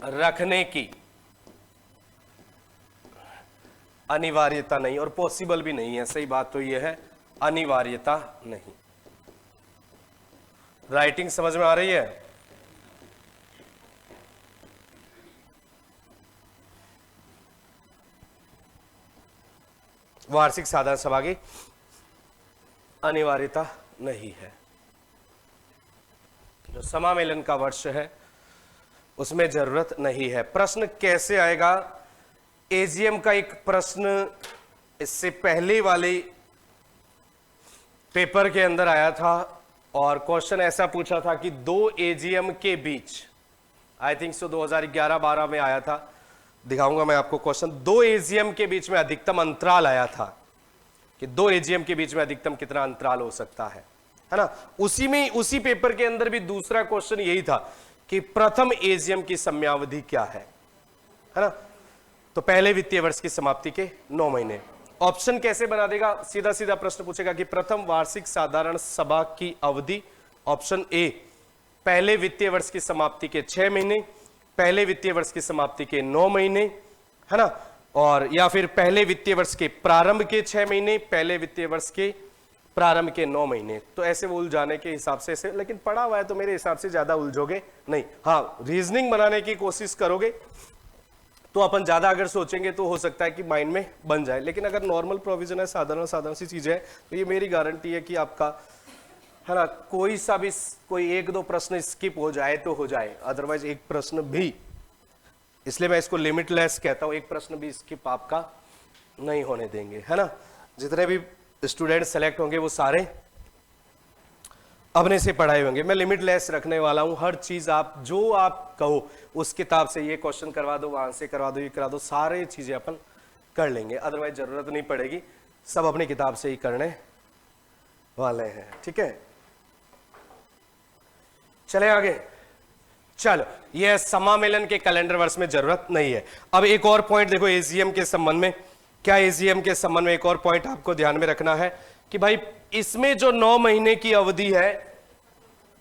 Speaker 1: रखने की अनिवार्यता नहीं, और पॉसिबल भी नहीं है। सही बात तो यह है, अनिवार्यता नहीं। राइटिंग समझ में आ रही है? वार्षिक साधारण सभा की अनिवार्यता नहीं है। जो समामेलन का वर्ष है उसमें जरूरत नहीं है। प्रश्न कैसे आएगा? एजीएम का एक प्रश्न इससे पहले वाले पेपर के अंदर आया था, और क्वेश्चन ऐसा पूछा था कि 2 एजीएम के बीच, आई थिंक सो 2011-12 में आया था, दिखाऊंगा मैं आपको क्वेश्चन। 2 एजीएम के बीच में अधिकतम अंतराल आया था कि 2 एजीएम के बीच में अधिकतम कितना अंतराल हो सकता है ना। उसी पेपर के अंदर भी दूसरा क्वेश्चन यही था कि प्रथम एजीएम की समयावधि क्या है ना। तो पहले वित्तीय वर्ष की समाप्ति के 9 महीने। ऑप्शन कैसे बना देगा? सीधा सीधा प्रश्न पूछेगा कि प्रथम वार्षिक साधारण सभा की अवधि, ऑप्शन ए पहले वित्तीय वर्ष की समाप्ति के 6 महीने, पहले वित्तीय वर्ष की समाप्ति के 9 महीने, है ना, और या फिर पहले वित्तीय वर्ष के प्रारंभ के 6 महीने, पहले वित्तीय वर्ष के प्रारंभ के 9 महीने। तो ऐसे वो उलझाने के हिसाब से ऐसे, लेकिन पढ़ा हुआ है तो मेरे हिसाब से ज्यादा उलझोगे नहीं। हाँ, रीजनिंग बनाने की कोशिश करोगे तो अपन ज्यादा अगर सोचेंगे तो हो सकता है कि माइंड में बन जाए, लेकिन अगर नॉर्मल प्रोविजन है, साधारण सी चीज है, तो ये मेरी गारंटी है कि आपका, है ना, कोई सा भी कोई 1-2 प्रश्न स्किप हो जाए तो हो जाए, अदरवाइज एक प्रश्न भी, इसलिए मैं इसको लिमिटलेस कहता हूं, एक प्रश्न भी स्किप आपका नहीं होने देंगे, है ना। जितने भी स्टूडेंट सेलेक्ट होंगे वो सारे अपने से पढ़ाए होंगे। मैं लिमिटलेस रखने वाला हूं, हर चीज आप जो आप कहो उस किताब से, ये क्वेश्चन करवा दो, वहां से करवा दो, ये करा दो, सारे चीजें अपन कर लेंगे, अदरवाइज जरूरत नहीं पड़ेगी, सब अपनी किताब से ही करने वाले हैं, ठीक है। चले आगे, चलो, ये समामेलन के कैलेंडर वर्ष में जरूरत नहीं है। अब एक और पॉइंट देखो एजीएम के संबंध में, क्या एजीएम के संबंध में एक और पॉइंट आपको ध्यान में रखना है कि भाई इसमें जो 9 महीने की अवधि है,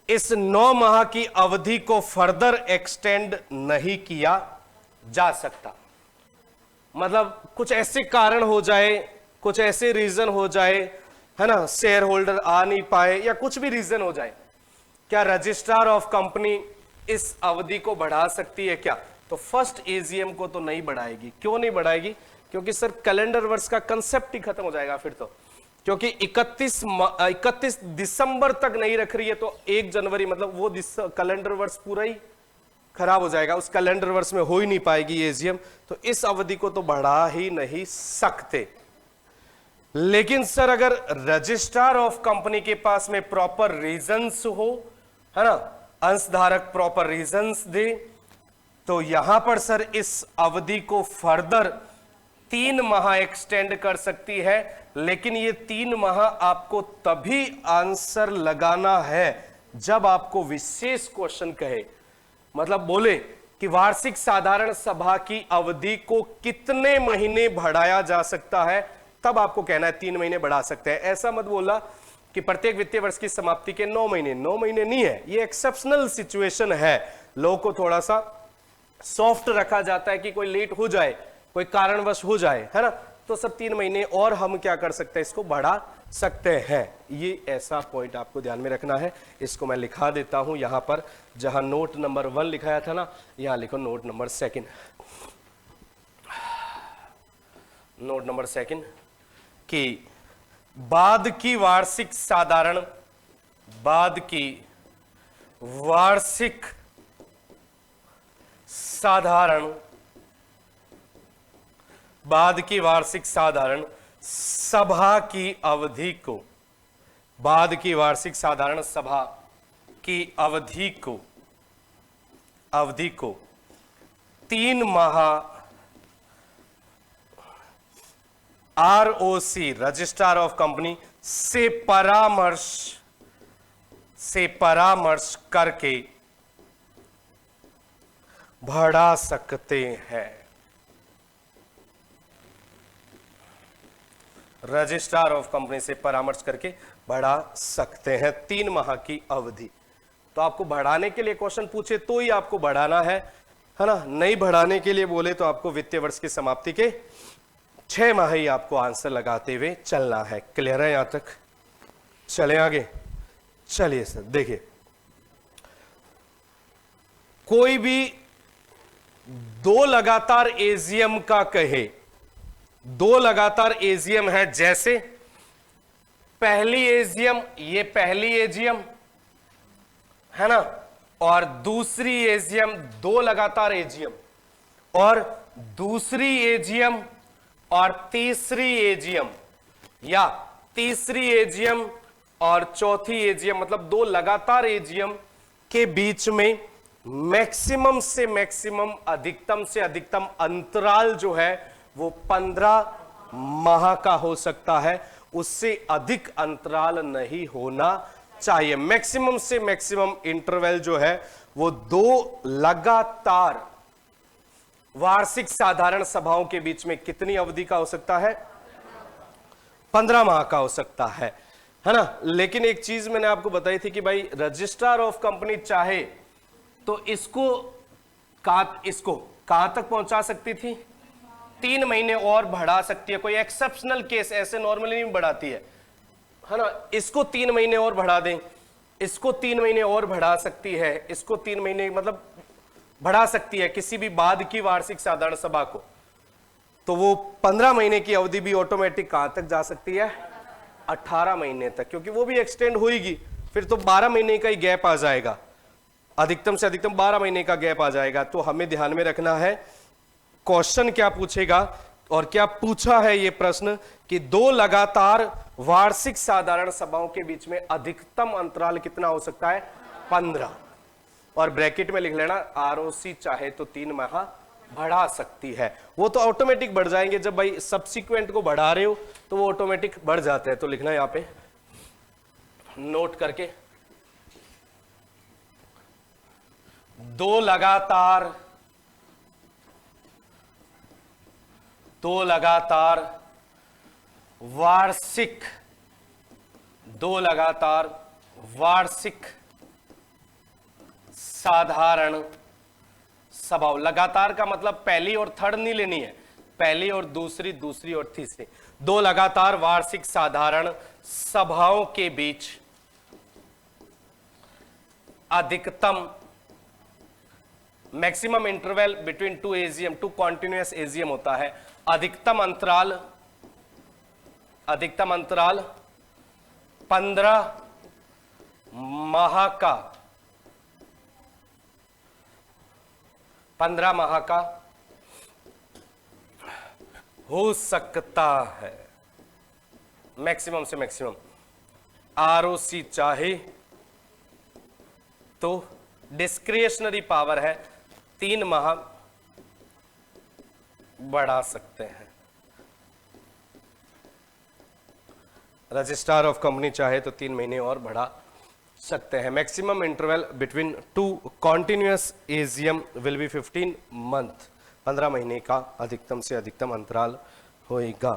Speaker 1: इस 9 माह की अवधि को फर्दर एक्सटेंड नहीं किया जा सकता। मतलब कुछ ऐसे कारण हो जाए, कुछ ऐसे रीजन हो जाए, है ना, शेयर होल्डर आ नहीं पाए या कुछ भी रीजन हो जाए, क्या रजिस्ट्रार ऑफ कंपनी इस अवधि को बढ़ा सकती है क्या? तो फर्स्ट एजीएम को तो नहीं बढ़ाएगी। क्यों नहीं बढ़ाएगी? क्योंकि सर कैलेंडर वर्ष का कंसेप्ट ही खत्म हो जाएगा फिर तो, क्योंकि 31 दिसंबर तक नहीं रख रही है तो 1 जनवरी मतलब वो कैलेंडर वर्ष पूरा ही खराब हो जाएगा, उस कैलेंडर वर्ष में हो ही नहीं पाएगी एजीएम, तो इस अवधि को तो बढ़ा ही नहीं सकते। लेकिन सर अगर रजिस्ट्रार ऑफ कंपनी के पास में प्रॉपर रीजंस हो, है ना, अंशधारक प्रॉपर रीजंस दे, तो यहां पर सर इस अवधि को फर्दर 3 माह एक्सटेंड कर सकती है। लेकिन ये 3 माह आपको तभी आंसर लगाना है जब आपको विशेष क्वेश्चन कहे, मतलब बोले कि वार्षिक साधारण सभा की अवधि को कितने महीने बढ़ाया जा सकता है, तब आपको कहना है 3 महीने बढ़ा सकते हैं। ऐसा मत बोला कि प्रत्येक वित्तीय वर्ष की समाप्ति के 9 महीने। 9 महीने नहीं है, ये एक्सेप्शनल सिचुएशन है, लोगों को थोड़ा सा सॉफ्ट रखा जाता है कि कोई लेट हो जाए, कोई कारणवश हो जाए, है ना, तो सर 3 महीने और हम क्या कर सकते हैं, इसको बढ़ा सकते हैं। ये ऐसा पॉइंट आपको ध्यान में रखना है। इसको मैं लिखा देता हूं यहां पर, जहां नोट नंबर 1 लिखाया था ना, यहां लिखो नोट नंबर 2। नोट नंबर 2 कि बाद की वार्षिक साधारण, बाद की वार्षिक साधारण, बाद की वार्षिक साधारण सभा की अवधि को, बाद की वार्षिक साधारण सभा की अवधि को 3 माह आरओसी रजिस्ट्रार ऑफ कंपनी से परामर्श करके बढ़ा सकते हैं। रजिस्ट्रार ऑफ कंपनी से परामर्श करके बढ़ा सकते हैं 3 माह की अवधि। तो आपको बढ़ाने के लिए क्वेश्चन पूछे तो ही आपको बढ़ाना है ना, नहीं बढ़ाने के लिए बोले तो आपको वित्तीय वर्ष की समाप्ति के 6 माह ही आपको आंसर लगाते हुए चलना है। क्लियर है यहां तक? चले आगे। चलिए सर देखिए, कोई भी 2 लगातार एजीएम का कहे, 2 लगातार एजीएम है, जैसे पहली एजीएम, ये पहली एजीएम है ना, और दूसरी एजीएम, 2 लगातार एजीएम, और दूसरी एजीएम और तीसरी एजीएम, या तीसरी एजीएम और चौथी एजीएम, मतलब 2 लगातार एजीएम के बीच में मैक्सिमम से मैक्सिमम, अधिकतम से अधिकतम अंतराल जो है वो 15 माह का हो सकता है, उससे अधिक अंतराल नहीं होना चाहिए। मैक्सिमम से मैक्सिमम इंटरवल जो है वो 2 लगातार वार्षिक साधारण सभाओं के बीच में कितनी अवधि का हो सकता है? 15 माह का हो सकता है ना। लेकिन एक चीज मैंने आपको बताई थी कि भाई रजिस्ट्रार ऑफ कंपनी चाहे तो इसको कहां तक पहुंचा सकती थी? 3 महीने और बढ़ा सकती है। कोई एक्सेप्शनल केस ऐसे नॉर्मली नहीं बढ़ाती है ना। इसको 3 महीने और बढ़ा दें, इसको 3 महीने और बढ़ा सकती है, इसको 3 महीने मतलब बढ़ा सकती है किसी भी बाद की वार्षिक साधारण सभा को, तो वो 15 महीने की अवधि भी ऑटोमेटिक कहां तक जा सकती है? 18 महीने तक, क्योंकि वो भी एक्सटेंड होगी। फिर तो 12 महीने का ही गैप आ जाएगा, अधिकतम से अधिकतम 12 महीने का गैप आ जाएगा। तो हमें ध्यान में रखना है क्वेश्चन क्या पूछेगा, और क्या पूछा है ये प्रश्न कि 2 लगातार वार्षिक साधारण सभाओं के बीच में अधिकतम अंतराल कितना हो सकता है? 15। और ब्रैकेट में लिख लेना आरओसी चाहे तो 3 माह बढ़ा सकती है। वो तो ऑटोमेटिक बढ़ जाएंगे, जब भाई सब्सिक्वेंट को बढ़ा रहे हो तो वो ऑटोमेटिक बढ़ जाते हैं। तो लिखना यहां पे नोट करके, 2 लगातार वार्षिक साधारण सभा, लगातार का मतलब पहली और थर्ड नहीं लेनी है, पहली और दूसरी, दूसरी और तीसरी, 2 लगातार वार्षिक साधारण सभाओं के बीच अधिकतम, maximum interval between 2 AGM, 2 continuous AGM होता है, अधिकतम अंतराल 15 माह का, 15 माह का हो सकता है। मैक्सिमम से मैक्सिमम आरओसी चाहे तो डिस्क्रिशनरी पावर है, 3 माह बढ़ा सकते हैं। रजिस्ट्रार ऑफ कंपनी चाहे तो 3 महीने और बढ़ा सकते हैं। Maximum interval between 2 continuous AGM will B 15 month, 15 महीने का अधिकतम से अधिकतम अंतराल होएगा।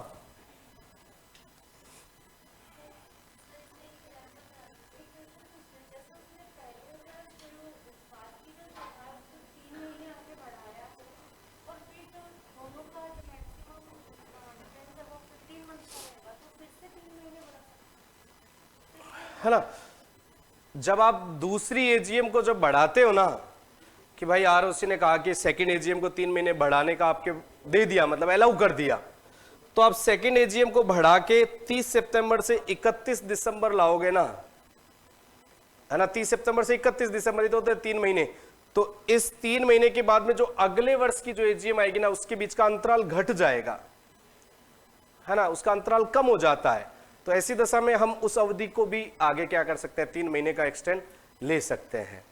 Speaker 1: है ना। जब आप दूसरी एजीएम को जब बढ़ाते हो ना, कि भाई आरओसी ने कहा कि सेकंड एजीएम को 3 महीने बढ़ाने का आपके दे दिया, मतलब अलाउ कर दिया, तो आप सेकंड एजीएम को बढ़ा के 30 सितंबर से 31 दिसंबर लाओगे ना, है ना। 30 सितंबर से 31 दिसंबर, तो होते हैं 3 महीने। तो इस 3 महीने के बाद में जो अगले वर्ष की जो एजीएम आएगी ना, उसके बीच का अंतराल घट जाएगा, है ना, उसका अंतराल कम हो जाता है। तो ऐसी दशा में हम उस अवधि को भी आगे क्या कर सकते हैं, 3 महीने का एक्सटेंड ले सकते हैं।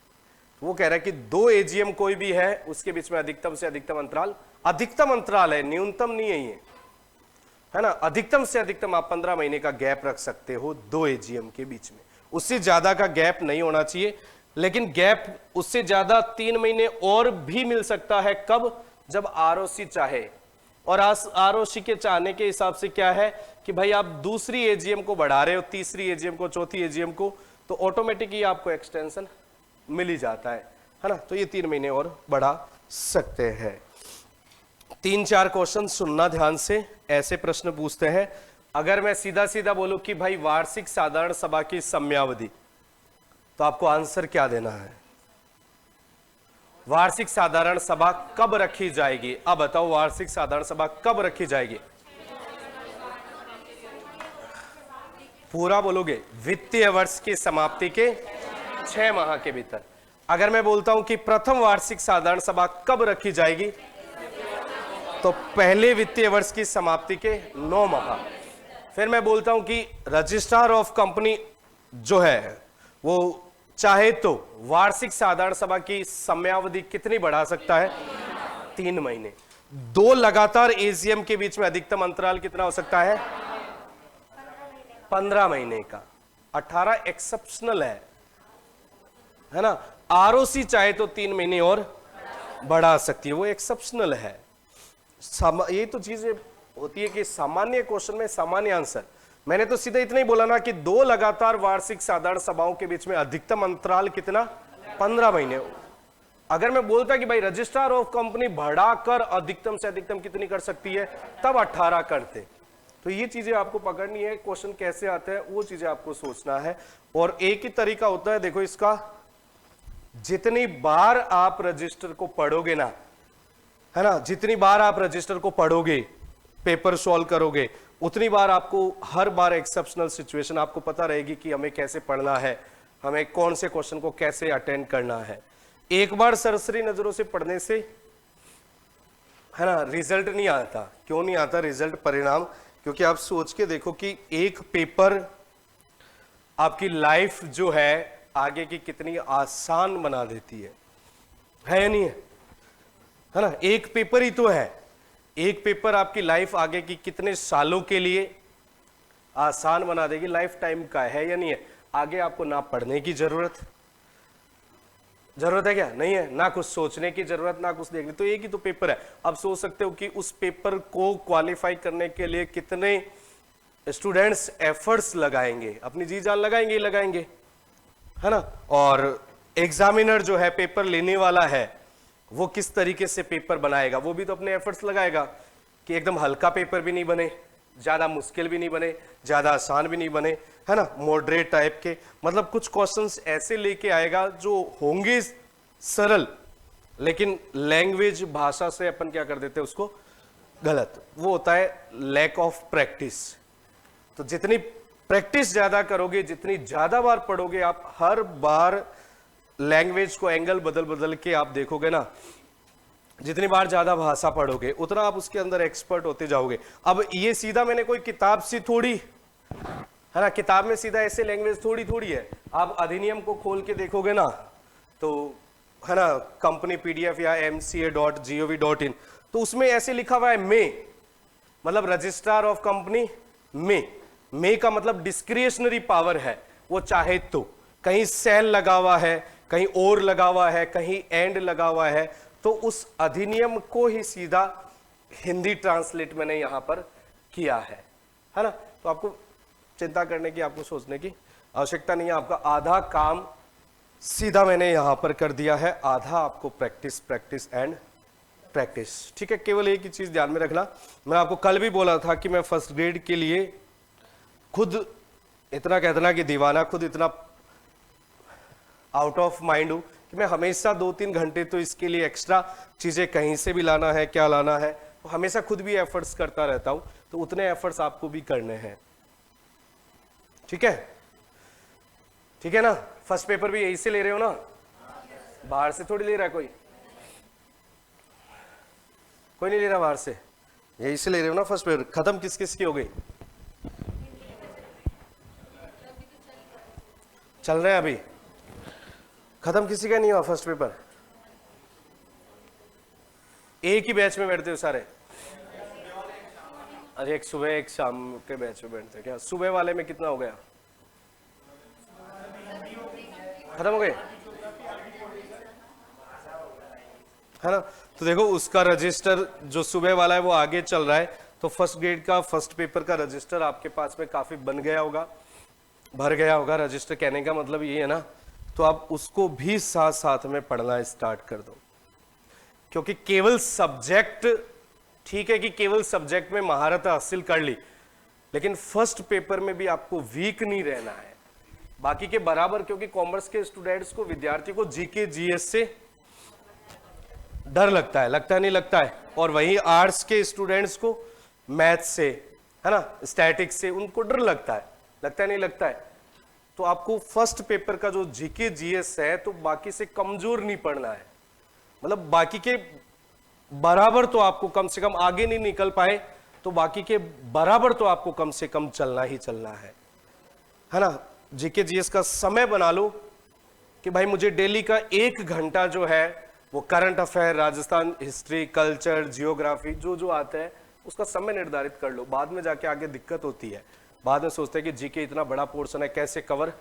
Speaker 1: वो कह रहा है कि 2 एजीएम कोई भी है, उसके बीच में अधिकतम से अधिकतम अंतराल, अधिकतम अंतराल है, न्यूनतम नहीं है ये, है ना। अधिकतम से अधिकतम आप 15 महीने का गैप रख सकते हो 2 एजीएम के बीच में, उससे ज्यादा का गैप नहीं होना चाहिए। लेकिन गैप उससे ज्यादा 3 महीने और भी मिल सकता है, कब, जब आरओसी चाहे। और आरओसी के चाहने के हिसाब से क्या है कि भाई आप दूसरी एजीएम को बढ़ा रहे हो, तीसरी एजीएम को, चौथी एजीएम को, तो ऑटोमेटिक ही आपको एक्सटेंशन मिल ही जाता है ना। तो ये 3 महीने और बढ़ा सकते हैं। 3-4 क्वेश्चन सुनना ध्यान से, ऐसे प्रश्न पूछते हैं। अगर मैं सीधा सीधा बोलूं कि भाई वार्षिक साधारण सभा की समयावधि, तो आपको आंसर क्या देना है? वार्षिक साधारण सभा कब रखी जाएगी? अब बताओ, वार्षिक साधारण सभा कब रखी जाएगी? पूरा बोलोगे, वित्तीय वर्ष की समाप्ति के 6 माह के भीतर। अगर मैं बोलता हूं कि प्रथम वार्षिक साधारण सभा कब रखी जाएगी, तो पहले वित्तीय वर्ष की समाप्ति के 9 माह। फिर मैं बोलता हूं कि रजिस्ट्रार ऑफ कंपनी जो है वो चाहे तो वार्षिक साधारण सभा की समयावधि कितनी बढ़ा सकता है? 3 महीने। 2 लगातार एजीएम के बीच में अधिकतम अंतराल कितना हो सकता है? 15 महीने का। 18 एक्सेप्शनल है ना। आरओसी चाहे तो 3 महीने और बढ़ा सकती है, वो एक्सेप्शनल है। ये तो चीजें होती है कि सामान्य क्वेश्चन में सामान्य आंसर। मैंने तो सीधा इतना ही बोला ना कि 2 लगातार वार्षिक साधारण सभाओं के बीच में अधिकतम अंतराल कितना? 15 महीने। अगर मैं बोलता कि भाई रजिस्ट्रार ऑफ कंपनी बढ़ाकर अधिकतम से अधिकतम कितनी कर सकती है, तब 18 करते। तो ये चीजें आपको पकड़नी है, क्वेश्चन कैसे आता है वो चीजें आपको सोचना है। और एक ही तरीका होता है, देखो इसका, जितनी बार आप रजिस्टर को पढ़ोगे ना, है ना, जितनी बार आप रजिस्टर को पढ़ोगे, पेपर सॉल्व करोगे, उतनी बार आपको हर बार एक्सेप्शनल सिचुएशन आपको पता रहेगी कि हमें कैसे पढ़ना है, हमें कौन से क्वेश्चन को कैसे अटेंड करना है। एक बार सरसरी नजरों से पढ़ने से, है ना, रिजल्ट नहीं आता। क्यों नहीं आता रिजल्ट, परिणाम? क्योंकि आप सोच के देखो कि एक पेपर आपकी लाइफ जो है आगे की कितनी आसान बना देती है या नहीं है ना। एक पेपर ही तो है, एक पेपर आपकी लाइफ आगे की कितने सालों के लिए आसान बना देगी, लाइफ टाइम का है या नहीं है। आगे आपको ना पढ़ने की जरूरत है क्या? नहीं है। ना कुछ सोचने की जरूरत, ना कुछ देखने, तो एक ही तो पेपर है। अब सोच सकते हो कि उस पेपर को क्वालिफाई करने के लिए कितने स्टूडेंट्स एफर्ट्स लगाएंगे, अपनी जी जान लगाएंगे ही लगाएंगे, है ना। और एग्जामिनर जो है, पेपर लेने वाला है, वो किस तरीके से पेपर बनाएगा, वो भी तो अपने एफर्ट्स लगाएगा कि एकदम हल्का पेपर भी नहीं बने, ज्यादा मुश्किल भी नहीं बने, ज्यादा आसान भी नहीं बने, है ना, मॉडरेट टाइप के। मतलब कुछ क्वेश्चंस ऐसे लेके आएगा जो होंगे सरल, लेकिन लैंग्वेज, भाषा से अपन क्या कर देते हैं उसको गलत। वो होता है लैक ऑफ प्रैक्टिस। तो जितनी प्रैक्टिस ज्यादा करोगे, जितनी ज्यादा बार पढ़ोगे, आप हर बार लैंग्वेज को एंगल बदल बदल के आप देखोगे ना, जितनी बार ज्यादा भाषा पढ़ोगे उतना आप उसके अंदर एक्सपर्ट होते जाओगे। अब ये सीधा मैंने कोई किताब से थोड़ी, है ना, किताब में सीधा ऐसे लैंग्वेज थोड़ी है। आप अधिनियम को खोल के देखोगे ना, तो है ना, कंपनी पीडीएफ या mca.gov.in, तो उसमें ऐसे लिखा हुआ है मे, मतलब रजिस्ट्रार ऑफ कंपनी मे का मतलब डिस्क्रिशनरी पावर है, वो चाहे तो। कहीं सेल लगा हुआ है, कहीं और लगा हुआ है, कहीं एंड लगा हुआ है, तो उस अधिनियम को ही सीधा हिंदी ट्रांसलेट मैंने यहां पर किया है ना। तो आपको चिंता करने की, आपको सोचने की आवश्यकता नहीं है। आपका आधा काम सीधा मैंने यहां पर कर दिया है, आधा आपको प्रैक्टिस एंड प्रैक्टिस। ठीक है, केवल एक ही चीज ध्यान में रखना, मैं आपको कल भी बोला था कि मैं फर्स्ट ग्रेड के लिए खुद इतना कहते ना कि दीवाना खुद इतना आउट ऑफ माइंड हूं कि मैं हमेशा 2-3 घंटे तो इसके लिए एक्स्ट्रा चीजें कहीं से भी लाना है, क्या लाना है, तो हमेशा खुद भी एफर्ट्स करता रहता हूं, तो उतने एफर्ट्स आपको भी करने हैं। ठीक है, ठीक है ना। फर्स्ट पेपर भी यही से ले रहे हो ना, बाहर से थोड़ी ले रहा है कोई, कोई नहीं ले रहा बाहर से, यही से ले रहे हो ना फर्स्ट पेपर। खत्म किस किस की हो गई? चल रहे हैं अभी, खत्म किसी का नहीं हुआ फर्स्ट पेपर? एक ही बैच में बैठते हो सारे? अरे एक सुबह एक शाम के बैच में बैठते हैं क्या? सुबह वाले में कितना हो गया? खत्म हो गए, है ना। तो देखो उसका रजिस्टर जो सुबह वाला है वो आगे चल रहा है, तो फर्स्ट ग्रेड का फर्स्ट पेपर का रजिस्टर आपके पास में काफी बन गया होगा, भर गया होगा। रजिस्टर कहने का मतलब ये है ना, तो आप उसको भी साथ साथ में पढ़ना स्टार्ट कर दो, क्योंकि केवल सब्जेक्ट, ठीक है कि केवल सब्जेक्ट में महारत हासिल कर ली, लेकिन फर्स्ट पेपर में भी आपको वीक नहीं रहना है बाकी के बराबर, क्योंकि कॉमर्स के स्टूडेंट्स को, विद्यार्थी को जीके जीएस से डर लगता है, लगता है नहीं लगता है, और वही आर्ट्स के स्टूडेंट्स को मैथ से, है ना, स्टैटिक्स से उनको डर लगता है, लगता है नहीं लगता है। तो आपको फर्स्ट पेपर का जो जीके जीएस है तो बाकी से कमजोर नहीं पढ़ना है, मतलब बाकी के बराबर तो आपको कम से कम, आगे नहीं निकल पाए तो बाकी के बराबर तो आपको कम से कम चलना ही चलना है ना। जीके जीएस का समय बना लो कि भाई मुझे डेली का 1 घंटा जो है वो current affair, Rajasthan history, culture, geography जो जो आता है उसका समय निर्धारित कर लो। बाद में जाके आगे दिक्कत होती है, बाद में सोचते हैं कि जीके इतना बड़ा पोर्शन है कैसे कवर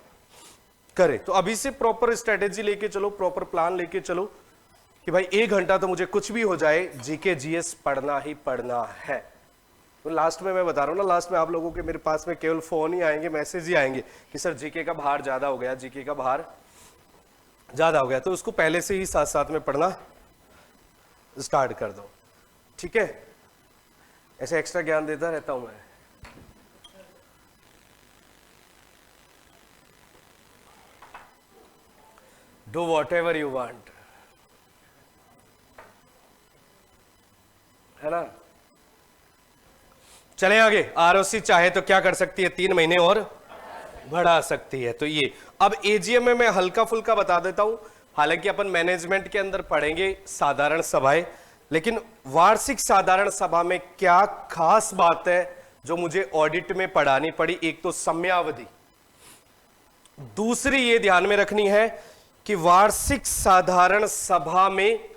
Speaker 1: करे। तो अभी से प्रॉपर स्ट्रेटेजी लेके चलो, प्रॉपर प्लान लेके चलो कि भाई 1 घंटा तो मुझे कुछ भी हो जाए जीके जीएस पढ़ना ही पढ़ना है। तो लास्ट में मैं बता रहा हूँ ना, लास्ट में आप लोगों के मेरे पास में केवल फोन ही आएंगे, मैसेज ही आएंगे कि सर जीके का भार ज्यादा हो गया, जीके का भार ज्यादा हो गया, तो उसको पहले से ही साथ साथ में पढ़ना स्टार्ट कर दो। ठीक है, ऐसे एक्स्ट्रा ज्ञान देता रहता हूं मैं। Do what ever you want, है ना। चले आगे, आरओसी चाहे तो क्या कर सकती है, 3 महीने और बढ़ा सकती है। तो ये अब एजीएम में मैं हल्का फुल्का बता देता हूं, हालांकि अपन मैनेजमेंट के अंदर पढ़ेंगे साधारण सभाएं, लेकिन वार्षिक साधारण सभा में क्या खास बात है जो मुझे ऑडिट में पढ़ानी पड़ी। एक तो समयावधि, दूसरी ये ध्यान में रखनी है कि वार्षिक साधारण सभा में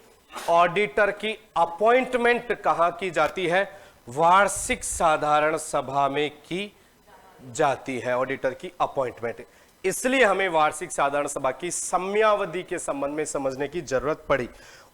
Speaker 1: ऑडिटर की अपॉइंटमेंट कहां की जाती है, वार्षिक साधारण सभा में की जाती है ऑडिटर की अपॉइंटमेंट। इसलिए हमें वार्षिक साधारण सभा की समयावधि के संबंध में समझने की जरूरत पड़ी।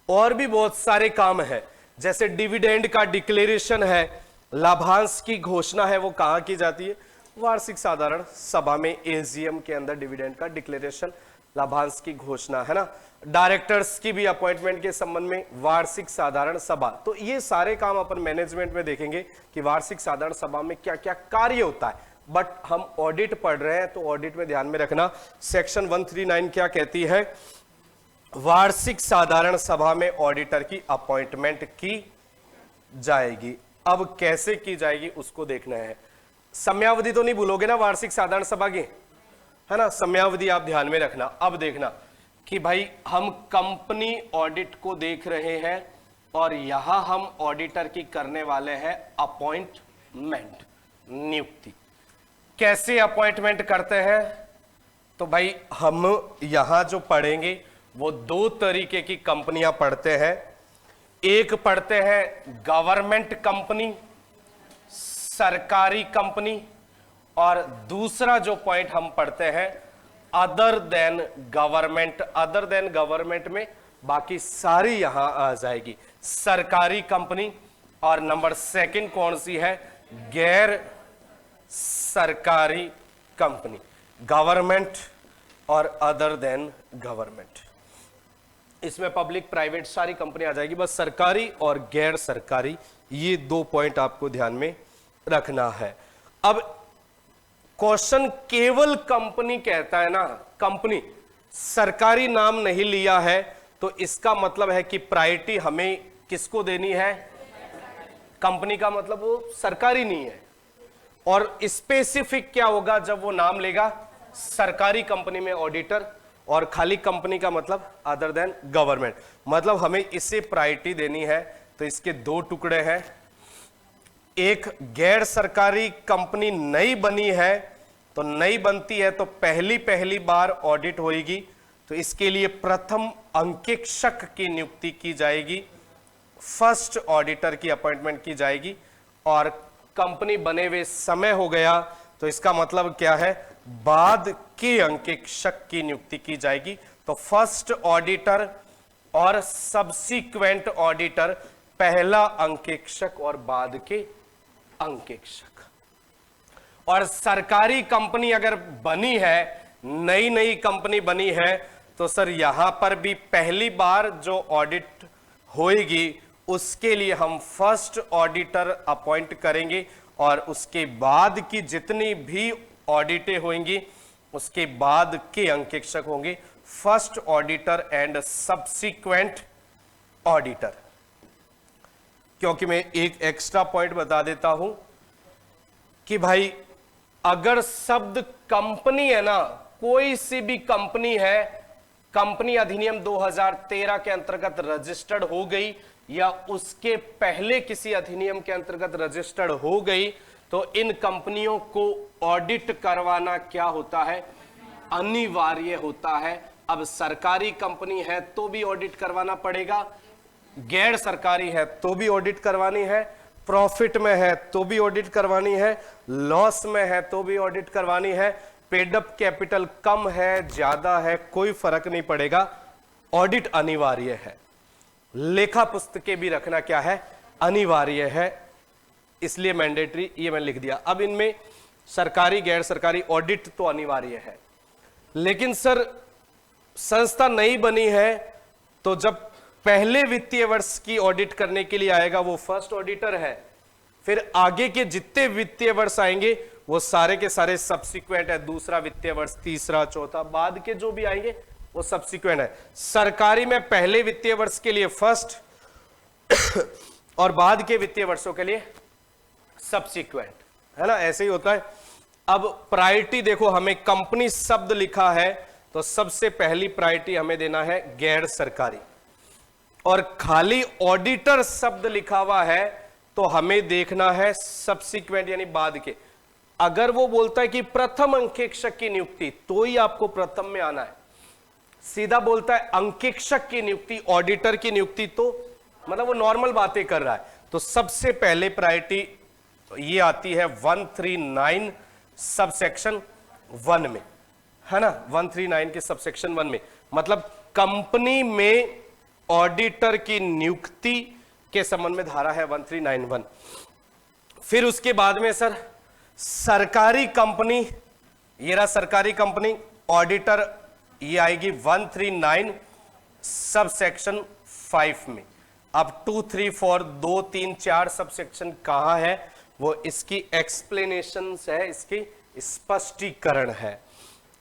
Speaker 1: और भी बहुत सारे काम है, जैसे डिविडेंड का डिक्लेरेशन है, लाभांश की घोषणा है, वो कहां की जाती है, वार्षिक साधारण सभा में। एजीएम के अंदर डिविडेंड का डिक्लेरेशन, लाभांश की घोषणा, है ना। डायरेक्टर्स की भी अपॉइंटमेंट के संबंध में वार्षिक साधारण सभा। तो ये सारे काम अपन मैनेजमेंट में देखेंगे कि वार्षिक साधारण सभा में क्या क्या कार्य होता है। बट हम ऑडिट पढ़ रहे हैं तो ऑडिट में ध्यान में रखना, सेक्शन 139 क्या कहती है, वार्षिक साधारण सभा में ऑडिटर की अपॉइंटमेंट की जाएगी। अब कैसे की जाएगी उसको देखना है। समयावधि तो नहीं भूलोगे ना वार्षिक साधारण सभा की, है ना। समयावधि आप ध्यान में रखना। अब देखना कि भाई हम कंपनी ऑडिट को देख रहे हैं और यहां हम ऑडिटर की करने वाले हैं अपॉइंटमेंट, नियुक्ति। कैसे अपॉइंटमेंट करते हैं, तो भाई हम यहां जो पढ़ेंगे वो 2 तरीके की कंपनियां पढ़ते हैं। एक पढ़ते हैं गवर्नमेंट कंपनी, सरकारी कंपनी, और दूसरा जो पॉइंट हम पढ़ते हैं other than government. Other than government में बाकी सारी यहां आ जाएगी, सरकारी कंपनी। और नंबर 2 कौन सी है, गैर सरकारी कंपनी, गवर्नमेंट और अदर देन गवर्नमेंट। इसमें पब्लिक प्राइवेट सारी कंपनी आ जाएगी, बस सरकारी और गैर सरकारी, ये 2 पॉइंट आपको ध्यान में रखना है। अब क्वेश्चन केवल कंपनी कहता है ना, कंपनी, सरकारी नाम नहीं लिया है, तो इसका मतलब है कि प्रायोरिटी हमें किसको देनी है? कंपनी का मतलब वो सरकारी नहीं है। और स्पेसिफिक क्या होगा जब वो नाम लेगा? सरकारी कंपनी में ऑडिटर, और खाली कंपनी का मतलब अदर देन गवर्नमेंट, मतलब हमें इसे प्रायोरिटी देनी है। तो इसके दो टुकड़े हैं। एक, गैर सरकारी कंपनी नई बनी है, तो नई बनती है तो पहली बार ऑडिट होगी, तो इसके लिए प्रथम अंकेक्षक की नियुक्ति की जाएगी, फर्स्ट ऑडिटर की अपॉइंटमेंट की जाएगी। और कंपनी बने हुए समय हो गया, तो इसका मतलब क्या है? बाद के अंकेक्षक की नियुक्ति की जाएगी। तो फर्स्ट ऑडिटर और सब्सीक्वेंट ऑडिटर, पहला अंकेक्षक और बाद के अंकेक्षक। और सरकारी कंपनी अगर बनी है, नई कंपनी बनी है, तो सर यहां पर भी पहली बार जो ऑडिट होएगी उसके लिए हम फर्स्ट ऑडिटर अपॉइंट करेंगे, और उसके बाद की जितनी भी ऑडिटें होंगी उसके बाद के अंकेक्षक होंगे first auditor and subsequent auditor. क्योंकि मैं एक एक्स्ट्रा पॉइंट बता देता हूं कि भाई अगर शब्द कंपनी है ना, कोई सी भी कंपनी है, कंपनी अधिनियम 2013 के अंतर्गत रजिस्टर्ड हो गई या उसके पहले किसी अधिनियम के अंतर्गत रजिस्टर्ड हो गई, तो इन कंपनियों को ऑडिट करवाना क्या होता है? अनिवार्य होता है। अब सरकारी कंपनी है तो भी ऑडिट करवाना पड़ेगा, गैर सरकारी है तो भी ऑडिट करवानी है, प्रॉफिट में है तो भी ऑडिट करवानी है, लॉस में है तो भी ऑडिट करवानी है, पेड अप कैपिटल कम है ज्यादा है कोई फर्क नहीं पड़ेगा, ऑडिट अनिवार्य है। लेखा पुस्तकें भी रखना क्या है? अनिवार्य है, इसलिए मैंडेटरी ये मैंने लिख दिया। अब इनमें सरकारी गैर सरकारी ऑडिट तो अनिवार्य है, लेकिन सर संस्था नई बनी है तो जब पहले वित्तीय वर्ष की ऑडिट करने के लिए आएगा वो फर्स्ट ऑडिटर है, फिर आगे के जितने वित्तीय वर्ष आएंगे वो सारे के सारे सब्सिक्वेंट है, दूसरा वित्तीय वर्ष, तीसरा, चौथा, बाद के जो भी आएंगे वो सब्सिक्वेंट है। सरकारी में पहले वित्तीय वर्ष के लिए फर्स्ट और बाद के वित्तीय वर्षों के लिए सब्सिक्वेंट, है ना, ऐसे ही होता है। अब प्रायोरिटी देखो, हमें कंपनी शब्द लिखा है तो सबसे पहली प्रायोरिटी हमें देना है गैर सरकारी, और खाली ऑडिटर शब्द लिखा हुआ है तो हमें देखना है सब्सिक्वेंट यानी बाद के। अगर वो बोलता है कि प्रथम अंकेक्षक की नियुक्ति, तो ही आपको प्रथम में आना है। सीधा बोलता है अंकेक्षक की नियुक्ति, ऑडिटर की नियुक्ति, तो मतलब वो नॉर्मल बातें कर रहा है। तो सबसे पहले प्रायोरिटी ये आती है 139 सबसेक्शन 1 में, है ना, 139 के सबसेक्शन 1 में, मतलब कंपनी में ऑडिटर की नियुक्ति के संबंध में धारा है 1391। फिर उसके बाद में सर सरकारी कंपनी, ये रहा सरकारी कंपनी, ऑडिटर ये आएगी 139 सबसेक्शन 5 में। अब 2, 3, 4 2, 3, 4 सबसेक्शन कहां है, वो इसकी एक्सप्लेनेशन है, इसकी स्पष्टीकरण है।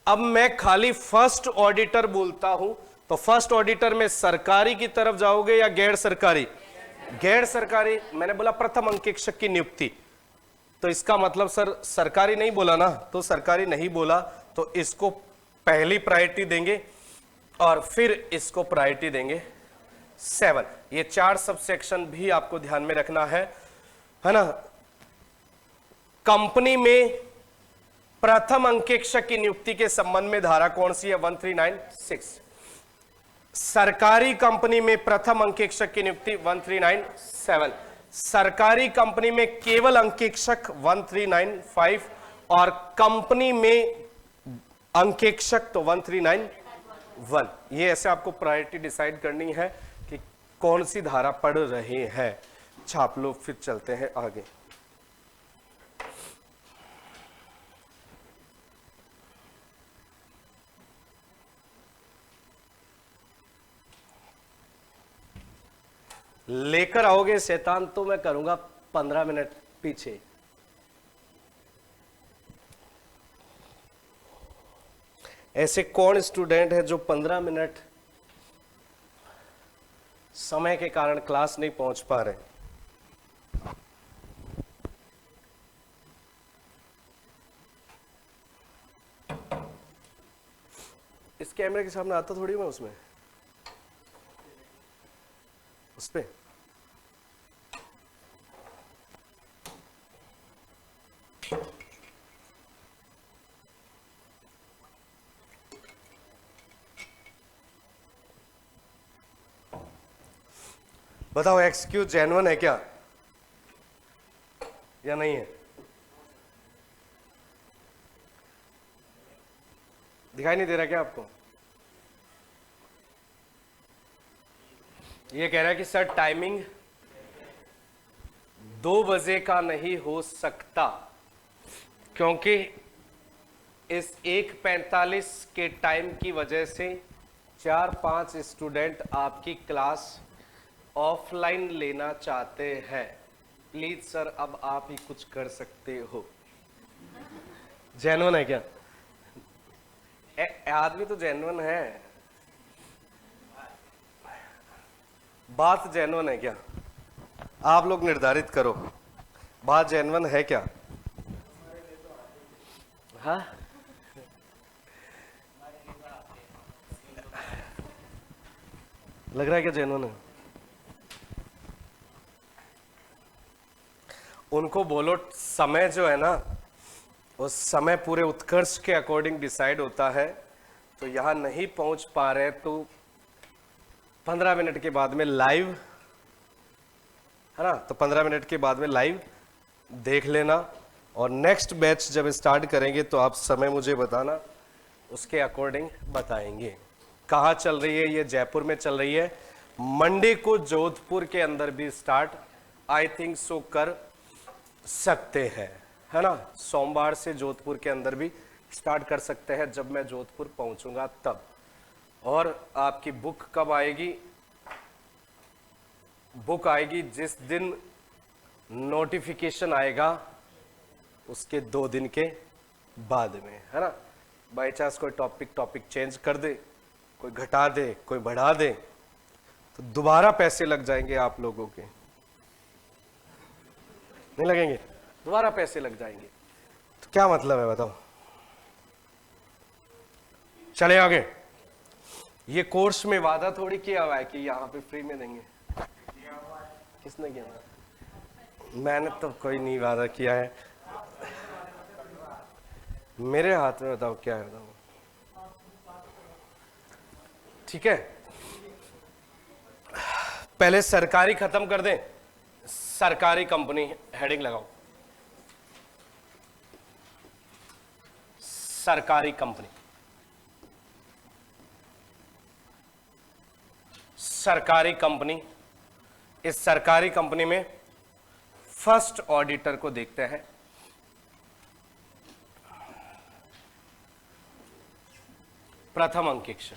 Speaker 1: अब मैं खाली फर्स्ट ऑडिटर बोलता हूं तो फर्स्ट ऑडिटर में सरकारी की तरफ जाओगे या गैर सरकारी? गैर सरकारी। मैंने बोला प्रथम अंकेक्षक की नियुक्ति, तो इसका मतलब सर सरकारी नहीं बोला ना, तो सरकारी नहीं बोला तो इसको पहली प्रायोरिटी देंगे और फिर इसको प्रायोरिटी देंगे 7। ये 4 सबसेक्शन भी आपको ध्यान में रखना है ना। कंपनी में प्रथम अंकेक्षक की नियुक्ति के संबंध में धारा कौन सी है? 1396। सरकारी कंपनी में प्रथम अंकेक्षक की नियुक्ति 1397। सरकारी कंपनी में केवल अंकेक्षक 1395 और कंपनी में अंकेक्षक तो 1391। ये ऐसे आपको प्रायोरिटी डिसाइड करनी है कि कौन सी धारा पढ़ रहे हैं। छाप लो, फिर चलते हैं आगे। लेकर आओगे शैतान तो मैं करूंगा 15 मिनट पीछे। ऐसे कौन स्टूडेंट है जो 15 मिनट समय के कारण क्लास नहीं पहुंच पा रहे? इस कैमरे के सामने आता थोड़ी मैं उसमें उस पे बताओ, एक्सक्यूज जेन्युइन है क्या या नहीं है? दिखाई नहीं दे रहा क्या आपको? ये कह रहा है कि सर टाइमिंग 2 बजे का नहीं हो सकता क्योंकि इस 1:45 के टाइम की वजह से 4-5 स्टूडेंट आपकी क्लास ऑफलाइन लेना चाहते हैं। प्लीज सर अब आप ही कुछ कर सकते हो। जेन्युइन है क्या? आदमी तो जेन्युइन है, बात जेन्युइन है क्या? आप लोग निर्धारित करो, बात जेन्युइन है क्या? हाँ, लग रहा है क्या जेन्युइन है? उनको बोलो समय जो है ना, उस समय पूरे उत्कर्ष के अकॉर्डिंग डिसाइड होता है। तो यहां नहीं पहुंच पा रहे तो 15 मिनट के बाद में लाइव है ना, तो 15 मिनट के बाद में लाइव देख लेना और नेक्स्ट बैच जब स्टार्ट करेंगे तो आप समय मुझे बताना, उसके अकॉर्डिंग बताएंगे। कहाँ चल रही है ये? जयपुर में चल रही है। मंडे को जोधपुर के अंदर भी स्टार्ट आई थिंक सो कर सकते हैं, है ना। सोमवार से जोधपुर के अंदर भी स्टार्ट कर सकते हैं जब मैं जोधपुर पहुंचूंगा तब। और आपकी बुक कब आएगी? बुक आएगी जिस दिन नोटिफिकेशन आएगा उसके 2 दिन के बाद में, है ना। बाई चांस कोई टॉपिक चेंज कर दे, कोई घटा दे, कोई बढ़ा दे, तो दोबारा पैसे लग जाएंगे आप लोगों के। नहीं लगेंगे? दोबारा पैसे लग जाएंगे। तो क्या मतलब है बताओ? चले आगे। ये कोर्स में वादा थोड़ी किया हुआ है कि यहां पे फ्री में देंगे। किसने किया? मैंने तो कोई नहीं वादा किया है। मेरे हाथ में बताओ क्या है, बताओ। ठीक है, पहले सरकारी खत्म कर दें। सरकारी कंपनी हेडिंग लगाओ, सरकारी कंपनी। सरकारी कंपनी, इस सरकारी कंपनी में फर्स्ट ऑडिटर को देखते हैं। प्रथम अंकेक्षक,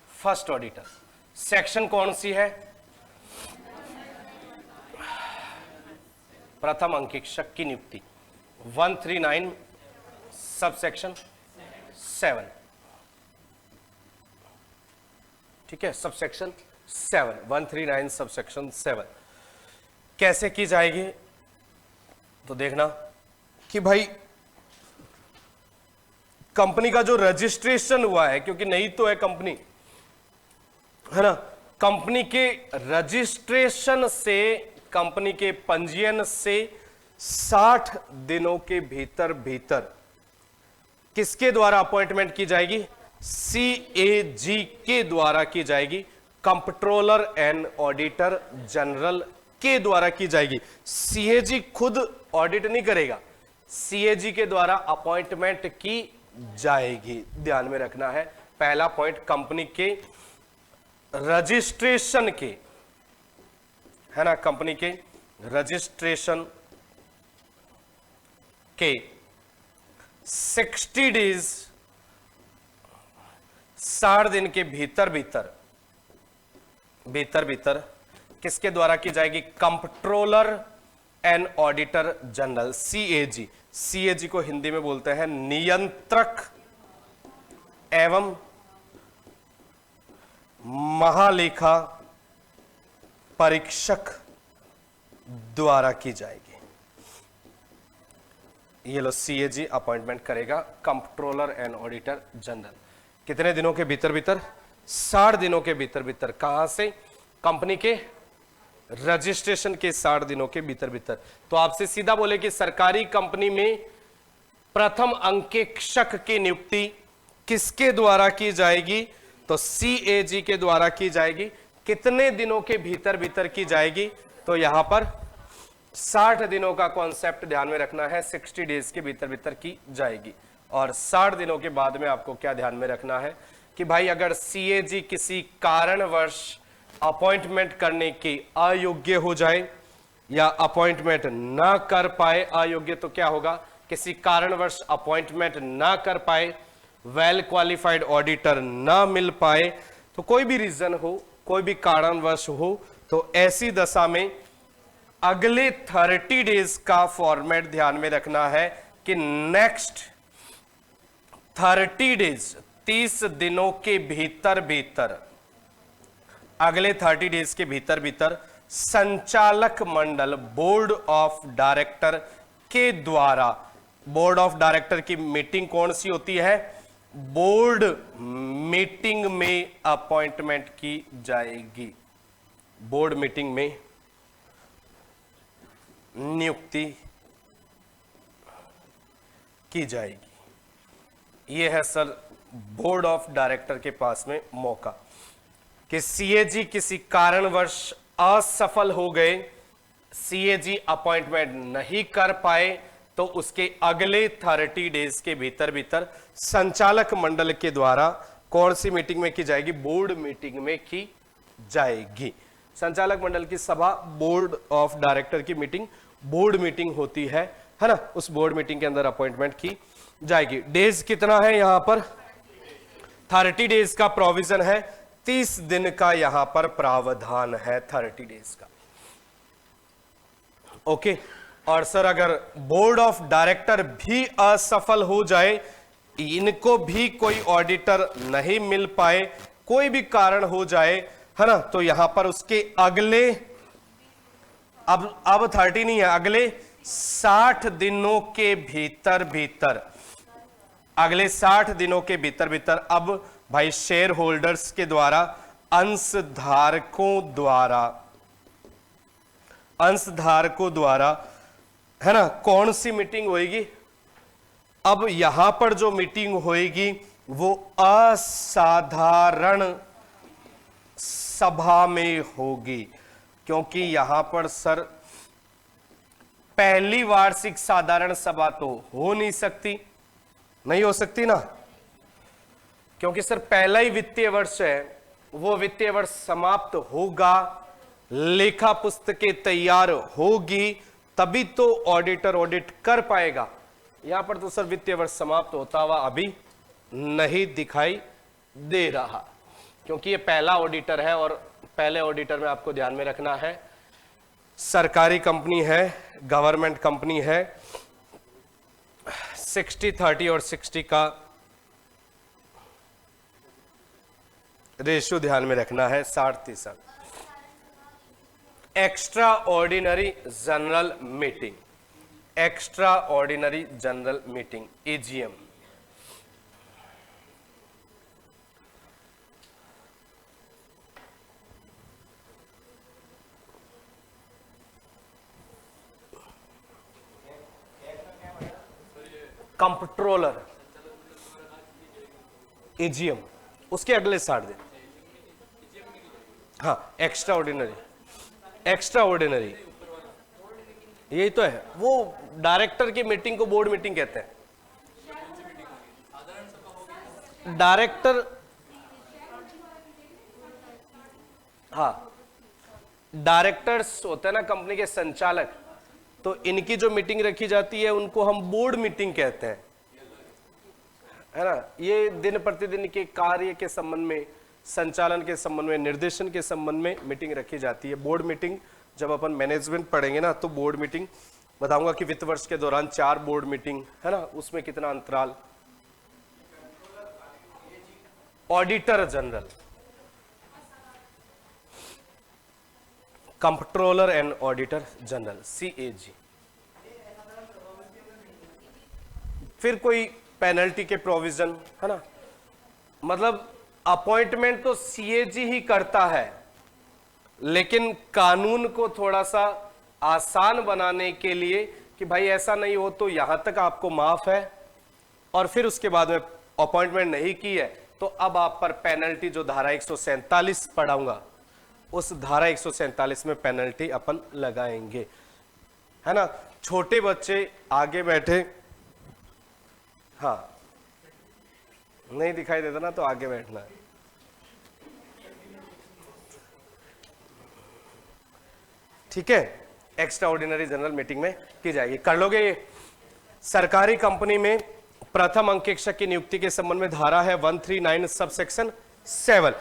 Speaker 1: फर्स्ट ऑडिटर। सेक्शन कौन सी है? प्रथम अंकेक्षक की नियुक्ति 139 सबसेक्शन 7। ठीक है, सबसेक्शन 7, 139 सबसेक्शन 7 कैसे की जाएगी? तो देखना कि भाई कंपनी का जो रजिस्ट्रेशन हुआ है, क्योंकि नहीं तो है कंपनी, है ना, कंपनी के रजिस्ट्रेशन से, कंपनी के पंजीयन से 60 दिनों के भीतर भीतर किसके द्वारा अपॉइंटमेंट की जाएगी? CAG के द्वारा की जाएगी, कंप्ट्रोलर एंड ऑडिटर जनरल के द्वारा की जाएगी। CAG खुद ऑडिट नहीं करेगा, CAG के द्वारा अपॉइंटमेंट की जाएगी। ध्यान में रखना है। पहला पॉइंट, कंपनी के रजिस्ट्रेशन के, है ना, कंपनी के रजिस्ट्रेशन के 60 डेज, 60 दिन के भीतर भीतर किसके द्वारा की जाएगी? Comptroller and auditor general, CAG. CAG को हिंदी में बोलते हैं नियंत्रक एवं महालेखा परीक्षक द्वारा की जाएगी। ये लो, सीएजी अपॉइंटमेंट करेगा कंट्रोलर एंड ऑडिटर जनरल। कितने दिनों के भीतर भीतर? 60 दिनों के भीतर भीतर। कहां से? कंपनी के रजिस्ट्रेशन के 60 दिनों के भीतर भीतर। तो आपसे सीधा बोले कि सरकारी कंपनी में प्रथम अंकेक्षक की नियुक्ति किसके द्वारा की जाएगी? तो सीएजी के द्वारा की जाएगी। कितने दिनों के भीतर भीतर की जाएगी? तो यहां पर 60 दिनों का कॉन्सेप्ट ध्यान में रखना है, 60 डेज के भीतर भीतर की जाएगी। और 60 दिनों के बाद में आपको क्या ध्यान में रखना है कि भाई अगर सीएजी किसी कारणवश अपॉइंटमेंट करने के अयोग्य हो जाए या अपॉइंटमेंट ना कर पाए, अयोग्य तो क्या होगा? किसी कारणवश अपॉइंटमेंट ना कर पाए, वेल क्वालिफाइड ऑडिटर ना मिल पाए, तो कोई भी रीजन हो, कोई भी कारणवश हो, तो ऐसी दशा में अगले 30 डेज का फॉर्मेट ध्यान में रखना है कि नेक्स्ट 30 डेज, 30 दिनों के भीतर भीतर, अगले 30 डेज के भीतर भीतर संचालक मंडल, बोर्ड ऑफ डायरेक्टर के द्वारा, बोर्ड ऑफ डायरेक्टर की मीटिंग कौन सी होती है? बोर्ड मीटिंग में अपॉइंटमेंट की जाएगी। बोर्ड मीटिंग में नियुक्ति की जाएगी। यह है सर बोर्ड ऑफ डायरेक्टर के पास में मौका कि सीएजी किसी कारणवश असफल हो गए, सीएजी अपॉइंटमेंट नहीं कर पाए, तो उसके अगले 30 डेज के भीतर भीतर संचालक मंडल के द्वारा कौन सी मीटिंग में की जाएगी? बोर्ड मीटिंग में की जाएगी। संचालक मंडल की सभा, बोर्ड ऑफ डायरेक्टर की मीटिंग, बोर्ड मीटिंग होती है ना? उस बोर्ड मीटिंग के अंदर अपॉइंटमेंट की जाएगी। डेज कितना है यहां पर? 30 डेज का प्रोविजन है, 30 दिन का यहां पर प्रावधान है 30 डेज का। ओके। और सर अगर बोर्ड ऑफ डायरेक्टर भी असफल हो जाए, इनको भी कोई ऑडिटर नहीं मिल पाए, कोई भी कारण हो जाए, है ना, तो यहां पर उसके अगले, अब 30 नहीं है, अगले 60 दिनों के भीतर भीतर, अगले 60 दिनों के भीतर भीतर अब भाई शेयर होल्डर्स के द्वारा, अंशधारकों द्वारा, है ना, कौन सी मीटिंग होएगी? अब यहां पर जो मीटिंग होएगी वो असाधारण सभा में होगी, क्योंकि यहां पर सर पहली वार्षिक साधारण सभा तो हो नहीं सकती, नहीं हो सकती ना, क्योंकि सर पहला ही वित्तीय वर्ष है, वो वित्तीय वर्ष समाप्त होगा, लेखा पुस्तकें तैयार होगी, तभी तो ऑडिटर ऑडिट कर पाएगा। यहां पर तो सर वित्तीय वर्ष समाप्त होता हुआ अभी नहीं दिखाई दे रहा, क्योंकि ये पहला ऑडिटर है, और पहले ऑडिटर में आपको ध्यान में रखना है सरकारी कंपनी है, गवर्नमेंट कंपनी है, 60-30 और 60 का रेशियो ध्यान में रखना है, 60-30। Extra ordinary general meeting, extra ordinary general meeting, AGM, controller, AGM, उसके अगले 60 दिन। हाँ, एक्स्ट्रा ऑर्डिनरी, एक्स्ट्रा ऑर्डिनरी यही तो है, वो डायरेक्टर की मीटिंग को बोर्ड मीटिंग कहते हैं। डायरेक्टर, हाँ, डायरेक्टर्स होते हैं ना कंपनी के संचालक, तो इनकी जो मीटिंग रखी जाती है उनको हम बोर्ड मीटिंग कहते हैं, है ना। ये दिन प्रतिदिन के कार्य के संबंध में, संचालन के संबंध में, निर्देशन के संबंध में मीटिंग रखी जाती है। बोर्ड मीटिंग जब अपन मैनेजमेंट पढ़ेंगे ना तो बोर्ड मीटिंग बताऊंगा कि वित्त वर्ष के दौरान 4 बोर्ड मीटिंग है ना, उसमें कितना अंतराल। Auditor general, controller and auditor general, CAG। फिर कोई पेनल्टी के प्रोविजन है ना, मतलब अपॉइंटमेंट तो CAG ही करता है, लेकिन कानून को थोड़ा सा आसान बनाने के लिए कि भाई ऐसा नहीं हो तो यहां तक आपको माफ है, और फिर उसके बाद में अपॉइंटमेंट नहीं की है तो अब आप पर पेनल्टी, जो धारा 147 पढ़ाऊंगा उस धारा 147 में पेनल्टी अपन लगाएंगे, है ना। छोटे बच्चे आगे बैठे, हाँ नहीं दिखाई देता ना तो आगे बैठना है। ठीक है, एक्स्ट्रा ऑर्डिनरी जनरल मीटिंग में की जाएगी, कर लोगे ये। सरकारी कंपनी में प्रथम अंकेक्षक की नियुक्ति के संबंध में धारा है 139 सबसेक्शन 7,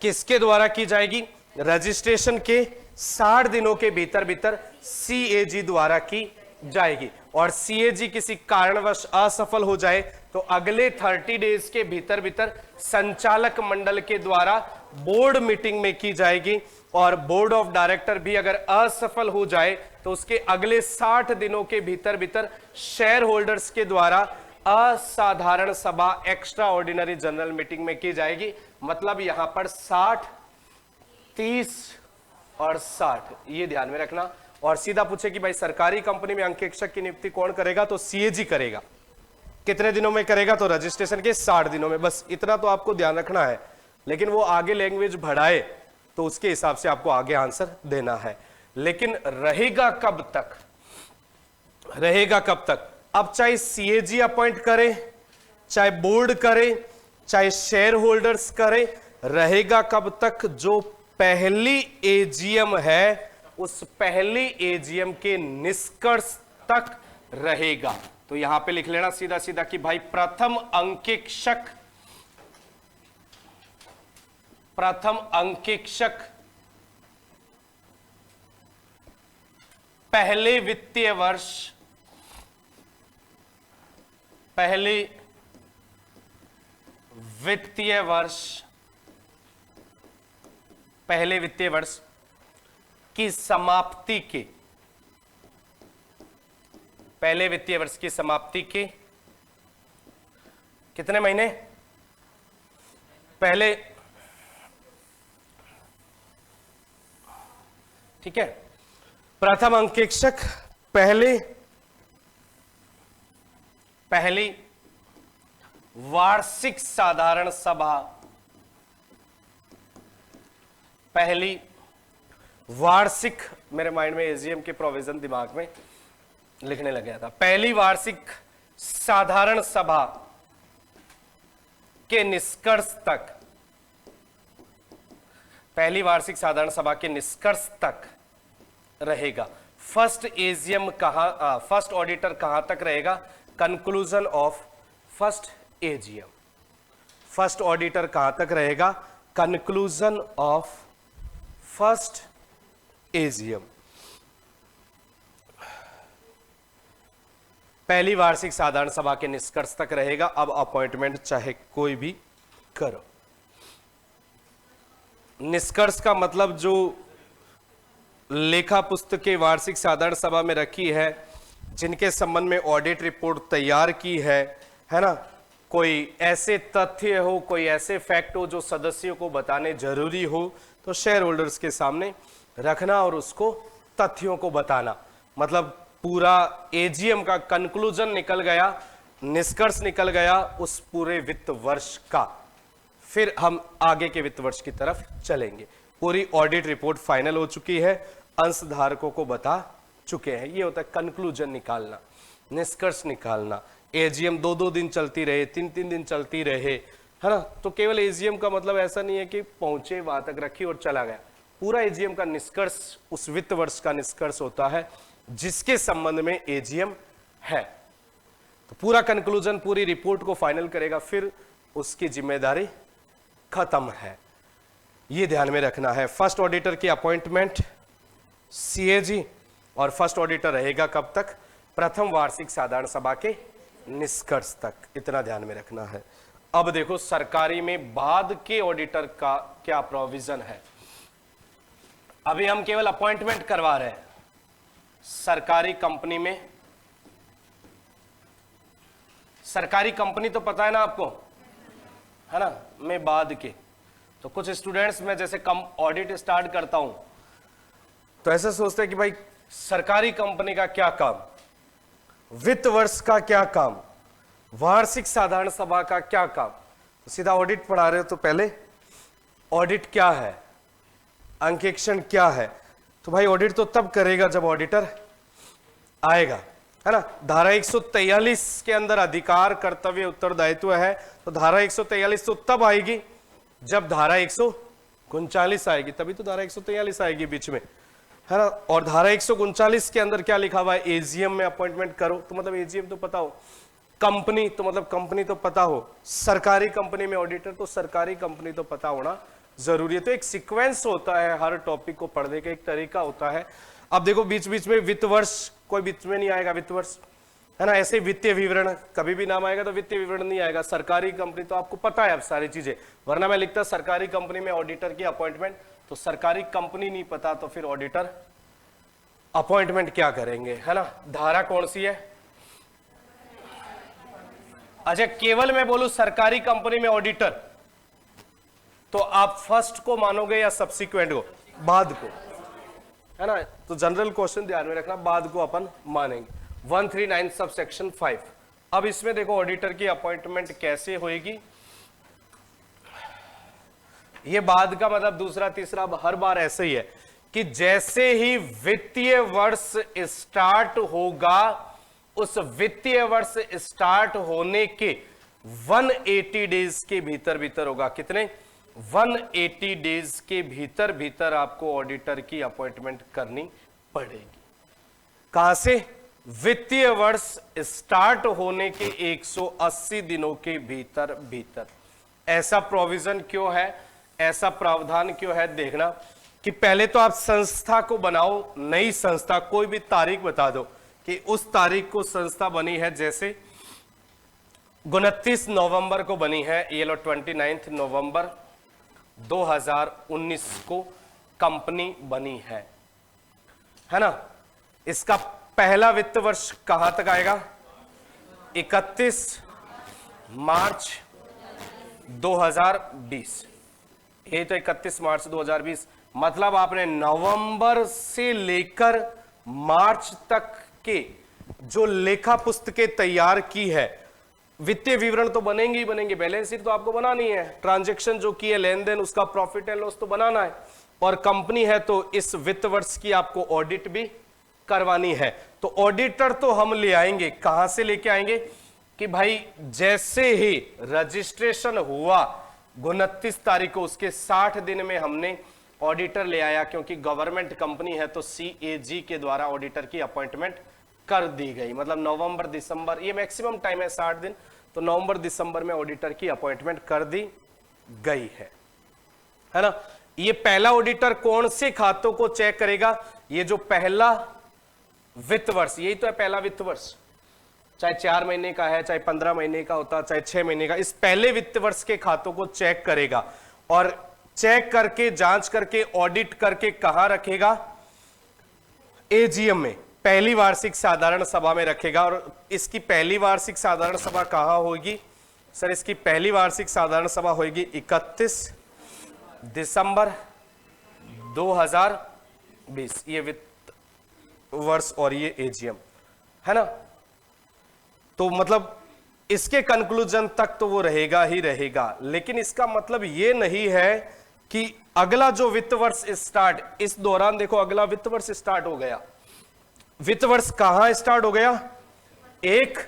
Speaker 1: किसके द्वारा की जाएगी? रजिस्ट्रेशन के 60 दिनों के भीतर भीतर CAG द्वारा की जाएगी, और CAG किसी कारणवश असफल हो जाए तो अगले 30 डेज के भीतर भीतर संचालक मंडल के द्वारा बोर्ड मीटिंग में की जाएगी, और बोर्ड ऑफ डायरेक्टर भी अगर असफल हो जाए तो उसके अगले 60 दिनों के भीतर भीतर शेयर होल्डर्स के द्वारा असाधारण सभा एक्स्ट्रा ऑर्डिनरी जनरल मीटिंग में की जाएगी। मतलब यहां पर 60, 30 और 60, ये ध्यान में रखना। और सीधा पूछे कि भाई सरकारी कंपनी में अंकेक्षक की नियुक्ति कौन करेगा, तो CAG करेगा। कितने दिनों में करेगा, तो रजिस्ट्रेशन के 60 दिनों में। बस इतना तो आपको ध्यान रखना है, लेकिन वो आगे लैंग्वेज बढ़ाए तो उसके हिसाब से आपको आगे आंसर देना है। लेकिन रहेगा कब तक, रहेगा कब तक? अब चाहे CAG अपॉइंट करे, चाहे बोर्ड करे, चाहे शेयर होल्डर्स करे, रहेगा कब तक? जो पहली AGM है उस पहली AGM के निष्कर्ष तक रहेगा। तो यहां पे लिख लेना सीधा सीधा कि भाई प्रथम अंकेक्षक पहले वित्तीय वर्ष की समाप्ति के, पहले वित्तीय वर्ष की समाप्ति के कितने महीने पहले? ठीक है, प्रथम अंकेक्षक पहली वार्षिक साधारण सभा, पहली वार्षिक, मेरे माइंड में AGM के प्रोविजन दिमाग में लिखने लग गया था, पहली वार्षिक साधारण सभा के निष्कर्ष तक, पहली वार्षिक साधारण सभा के निष्कर्ष तक रहेगा। फर्स्ट AGM कहां, फर्स्ट ऑडिटर कहां तक रहेगा? Conclusion of first AGM। First auditor कहां तक रहेगा? Conclusion of first AGM। पहली वार्षिक साधारण सभा के निष्कर्ष तक रहेगा। अब अपॉइंटमेंट चाहे कोई भी करो। निष्कर्ष का मतलब जो लेखा पुस्तक के वार्षिक साधारण सभा में रखी है, जिनके संबंध में ऑडिट रिपोर्ट तैयार की है ना, कोई ऐसे तथ्य हो, कोई ऐसे फैक्ट हो जो सदस्यों को बताने जरूरी हो, तो शेयर होल्डर्स के सामने रखना और उसको तथ्यों को बताना। मतलब पूरा AGM का कंक्लूजन निकल गया, निष्कर्ष निकल गया उस पूरे वित्त वर्ष का। फिर हम आगे के वित्त वर्ष की तरफ चलेंगे। पूरी ऑडिट रिपोर्ट फाइनल हो चुकी है, अंशधारकों को बता चुके हैं। ये होता है कंक्लूजन निकालना, निष्कर्ष निकालना। AGM 2-2 दिन चलती रहे, 3-3 दिन चलती रहे, है ना, तो केवल AGM का मतलब ऐसा नहीं है कि पहुंचे वहां तक रखी और चला गया। पूरा AGM का निष्कर्ष उस वित्त वर्ष का निष्कर्ष होता है जिसके संबंध में AGM है। तो पूरा कंक्लूजन, पूरी रिपोर्ट को फाइनल करेगा, फिर उसकी जिम्मेदारी खत्म है। ये ध्यान में रखना है। फर्स्ट ऑडिटर की अपॉइंटमेंट सीएजी, और फर्स्ट ऑडिटर रहेगा कब तक? प्रथम वार्षिक साधारण सभा के निष्कर्ष तक। इतना ध्यान में रखना है। अब देखो सरकारी में बाद के ऑडिटर का क्या प्रोविजन है। अभी हम केवल अपॉइंटमेंट करवा रहे हैं सरकारी कंपनी में। सरकारी कंपनी तो पता है ना आपको, है ना, में बाद के। तो कुछ स्टूडेंट्स में जैसे कम ऑडिट स्टार्ट करता हूं तो ऐसे सोचते हैं कि भाई सरकारी कंपनी का क्या काम, वित्त वर्ष का क्या काम, वार्षिक साधारण सभा का क्या काम। तो सीधा ऑडिट पढ़ा रहे हो तो पहले ऑडिट क्या है, अंकेक्षण क्या है। तो भाई ऑडिट तो तब करेगा जब ऑडिटर आएगा, है ना। धारा 143 के अंदर अधिकार, कर्तव्य, उत्तरदायित्व है। तो धारा 143 तो तब आएगी जब धारा 139 आएगी, तभी तो धारा 143 आएगी बीच में, है ना। और धारा 139 के अंदर क्या लिखा हुआ है? एजीएम में अपॉइंटमेंट करो। तो मतलब एजीएम तो पता हो, कंपनी तो मतलब कंपनी तो पता हो, सरकारी कंपनी में ऑडिटर तो सरकारी कंपनी तो पता होना जरूरी है। तो एक सीक्वेंस होता है हर टॉपिक को पढ़ने का, एक तरीका होता है। अब देखो बीच बीच में वित्त वर्ष, कोई बीच में नहीं आएगा वित्त वर्ष, है ना। ऐसे वित्तीय विवरण कभी भी नाम आएगा तो वित्तीय विवरण नहीं आएगा। सरकारी कंपनी तो आपको पता है अब सारी चीजें, वरना मैं लिखता सरकारी कंपनी में ऑडिटर की अपॉइंटमेंट। तो सरकारी कंपनी नहीं पता तो फिर ऑडिटर अपॉइंटमेंट क्या करेंगे, है ना। धारा कौन सी है? अच्छा, केवल मैं बोलूं सरकारी कंपनी में ऑडिटर, तो आप फर्स्ट को मानोगे या सब्सिक्वेंट को? बाद को, है ना। तो जनरल क्वेश्चन ध्यान में रखना, बाद को अपन मानेंगे। 139 सब सेक्शन 5। अब इसमें देखो ऑडिटर की अपॉइंटमेंट कैसे होएगी। ये बाद का मतलब दूसरा तीसरा हर बार ऐसे ही है कि जैसे ही वित्तीय वर्ष स्टार्ट होगा, उस वित्तीय वर्ष स्टार्ट होने के 180 डेज के भीतर भीतर होगा। कितने? 180 डेज के भीतर भीतर आपको ऑडिटर की अपॉइंटमेंट करनी पड़ेगी। कहां से? वित्तीय वर्ष स्टार्ट होने के 180 दिनों के भीतर भीतर। ऐसा प्रोविजन क्यों है, ऐसा प्रावधान क्यों है? देखना कि पहले तो आप संस्था को बनाओ, नई संस्था, कोई भी तारीख बता दो कि उस तारीख को संस्था बनी है। जैसे 29 नवंबर को बनी है, ये लो 29 नवंबर 2019 को कंपनी बनी है ना। इसका पहला वित्त वर्ष कहां तक आएगा? 31 मार्च 2020। ये तो 31 मार्च 2020, मतलब आपने नवंबर से लेकर मार्च तक के जो लेखा पुस्तकें तैयार की है, वित्तीय विवरण तो बनेंगे ही बनेंगे, बैलेंस शीट तो आपको बनानी है, ट्रांजैक्शन जो की है, लेन देन, उसका प्रॉफिट एंड लॉस तो बनाना है, और कंपनी है तो इस वित्त वर्ष की आपको ऑडिट भी करवानी है। तो ऑडिटर तो हम ले आएंगे, कहां से लेके आएंगे कि भाई जैसे ही रजिस्ट्रेशन हुआ 29 तारीख को, उसके 60 दिन में हमने ऑडिटर ले आया, क्योंकि गवर्नमेंट कंपनी है तो सीएजी के द्वारा ऑडिटर की अपॉइंटमेंट कर दी गई। मतलब नवंबर दिसंबर, ये मैक्सिमम टाइम है 60 दिन, तो नवंबर दिसंबर में ऑडिटर की अपॉइंटमेंट कर दी गई है ना। ये पहला ऑडिटर कौन से खातों को चेक करेगा? ये जो पहला वित्त वर्ष, यही तो है पहला वित्त वर्ष, चाहे 4 महीने का है, चाहे 15 महीने का होता, चाहे 6 महीने का, इस पहले वित्त वर्ष के खातों को चेक करेगा, और चेक करके, जांच करके, ऑडिट करके कहां रखेगा? एजीएम में, पहली वार्षिक साधारण सभा में रखेगा। और इसकी पहली वार्षिक साधारण सभा कहां होगी? सर इसकी पहली वार्षिक साधारण सभा होगी 31 दिसंबर 2020। ये वित्त वर्ष और ये एजीएम, है ना। तो मतलब इसके कंक्लूजन तक तो वो रहेगा ही रहेगा, लेकिन इसका मतलब ये नहीं है कि अगला जो वित्त वर्ष स्टार्ट, इस दौरान देखो अगला वित्त वर्ष स्टार्ट हो गया। वित्त वर्ष कहां स्टार्ट हो गया? 1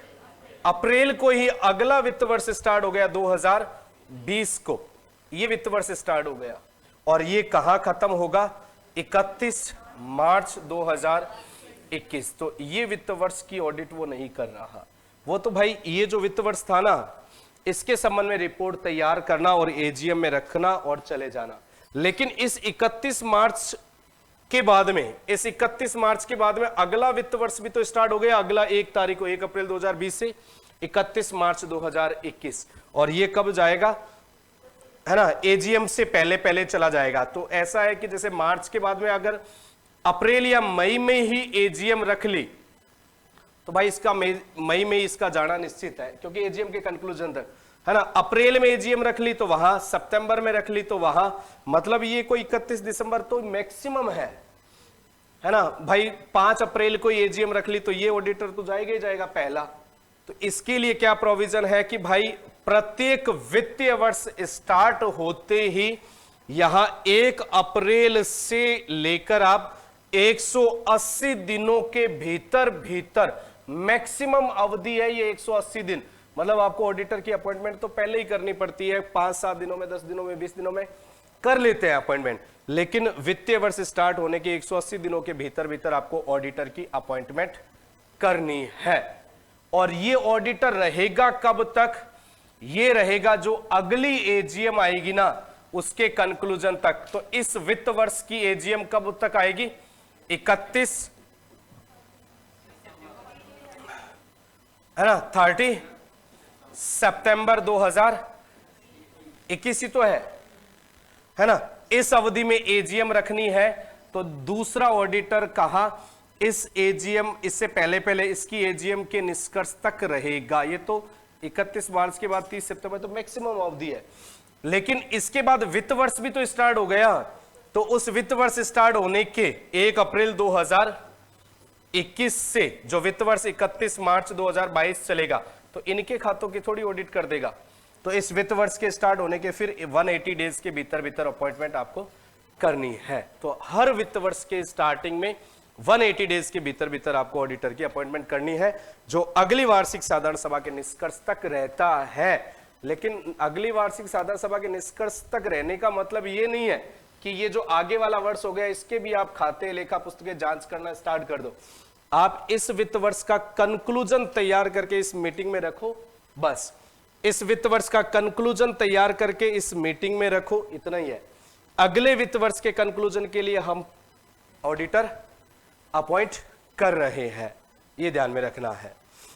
Speaker 1: अप्रैल को ही अगला वित्त वर्ष स्टार्ट हो गया, 2020 को ये वित्त वर्ष स्टार्ट हो गया, और ये कहां खत्म होगा? 31 मार्च 2021। तो ये वित्त वर्ष की ऑडिट वो नहीं कर रहा, वो तो भाई ये जो वित्त वर्ष था ना, इसके संबंध में रिपोर्ट तैयार करना और एजीएम में रखना और चले जाना। लेकिन इस 31 मार्च के बाद में, इस 31 मार्च के बाद में अगला वित्त वर्ष भी तो स्टार्ट हो गया, अगला 1 तारीख को 1 अप्रैल 2020 से 31 मार्च 2021, और ये कब जाएगा है ना, एजीएम से पहले पहले चला जाएगा। तो ऐसा है कि जैसे मार्च के बाद में अगर अप्रैल या मई में ही एजीएम रख ली तो भाई इसका मई में इसका जाना निश्चित है, क्योंकि एजीएम के कंक्लूजन तक है ना। अप्रैल में एजीएम रख ली तो वहां, सितंबर में रख ली तो वहां, मतलब ये कोई 31 दिसंबर तो मैक्सिमम है ना भाई। 5 अप्रैल को एजीएम रख ली तो ये ऑडिटर तो जाएगा ही जाएगा पहला। तो इसके लिए क्या प्रोविजन है कि भाई प्रत्येक वित्तीय वर्ष स्टार्ट होते ही यहां 1 अप्रैल से लेकर आप 180 दिनों के भीतर भीतर, मैक्सिमम अवधि है ये 180 दिन, मतलब आपको ऑडिटर की अपॉइंटमेंट तो पहले ही करनी पड़ती है, 5-7 दिनों में, 10 दिनों में, 20 दिनों में कर लेते हैं अपॉइंटमेंट, लेकिन वित्तीय वर्ष स्टार्ट होने के 180 दिनों के भीतर भीतर आपको ऑडिटर की अपॉइंटमेंट करनी है। और ये ऑडिटर रहेगा कब तक? ये रहेगा जो अगली एजीएम आएगी ना उसके कंक्लूजन तक। तो इस वित्त वर्ष की एजीएम कब तक आएगी? 31 है ना, 30 सितंबर 2021 ही तो है ना। इस अवधि में एजीएम रखनी है। तो दूसरा ऑडिटर कहा इस एजीएम, इससे पहले पहले इसकी एजीएम के निष्कर्ष तक रहेगा। ये तो 31 मार्च के बाद 30 सितंबर तो मैक्सिमम अवधि है, लेकिन इसके बाद वित्त वर्ष भी तो स्टार्ट हो गया। तो उस वित्त वर्ष स्टार्ट होने के 1 अप्रैल 2021 से जो वित्त वर्ष 31 मार्च 2022 चलेगा, तो इनके खातों की थोड़ी ऑडिट कर देगा। तो इस वित्त वर्ष के स्टार्ट होने के फिर 180 डेज के भीतर भीतर अपॉइंटमेंट आपको करनी है। तो हर वित्त वर्ष के स्टार्टिंग में 180 डेज के भीतर भीतर आपको ऑडिटर की अपॉइंटमेंट करनी है, जो अगली वार्षिक साधारण सभा के निष्कर्ष तक रहता है। लेकिन अगली वार्षिक साधारण सभा के निष्कर्ष तक रहने का मतलब ये नहीं है कि ये जो आगे वाला वर्ष हो गया इसके भी आप खाते, लेखा पुस्तकें जांच करना स्टार्ट कर दो। आप इस वित्त वर्ष का कंक्लूजन तैयार करके इस मीटिंग में रखो, बस इस वित्त वर्ष का कंक्लूजन तैयार करके इस मीटिंग में रखो, इतना ही है। अगले वित्त वर्ष के कंक्लूजन के लिए हम ऑडिटर अपॉइंट कर रहे हैं, ये ध्यान में रखना है।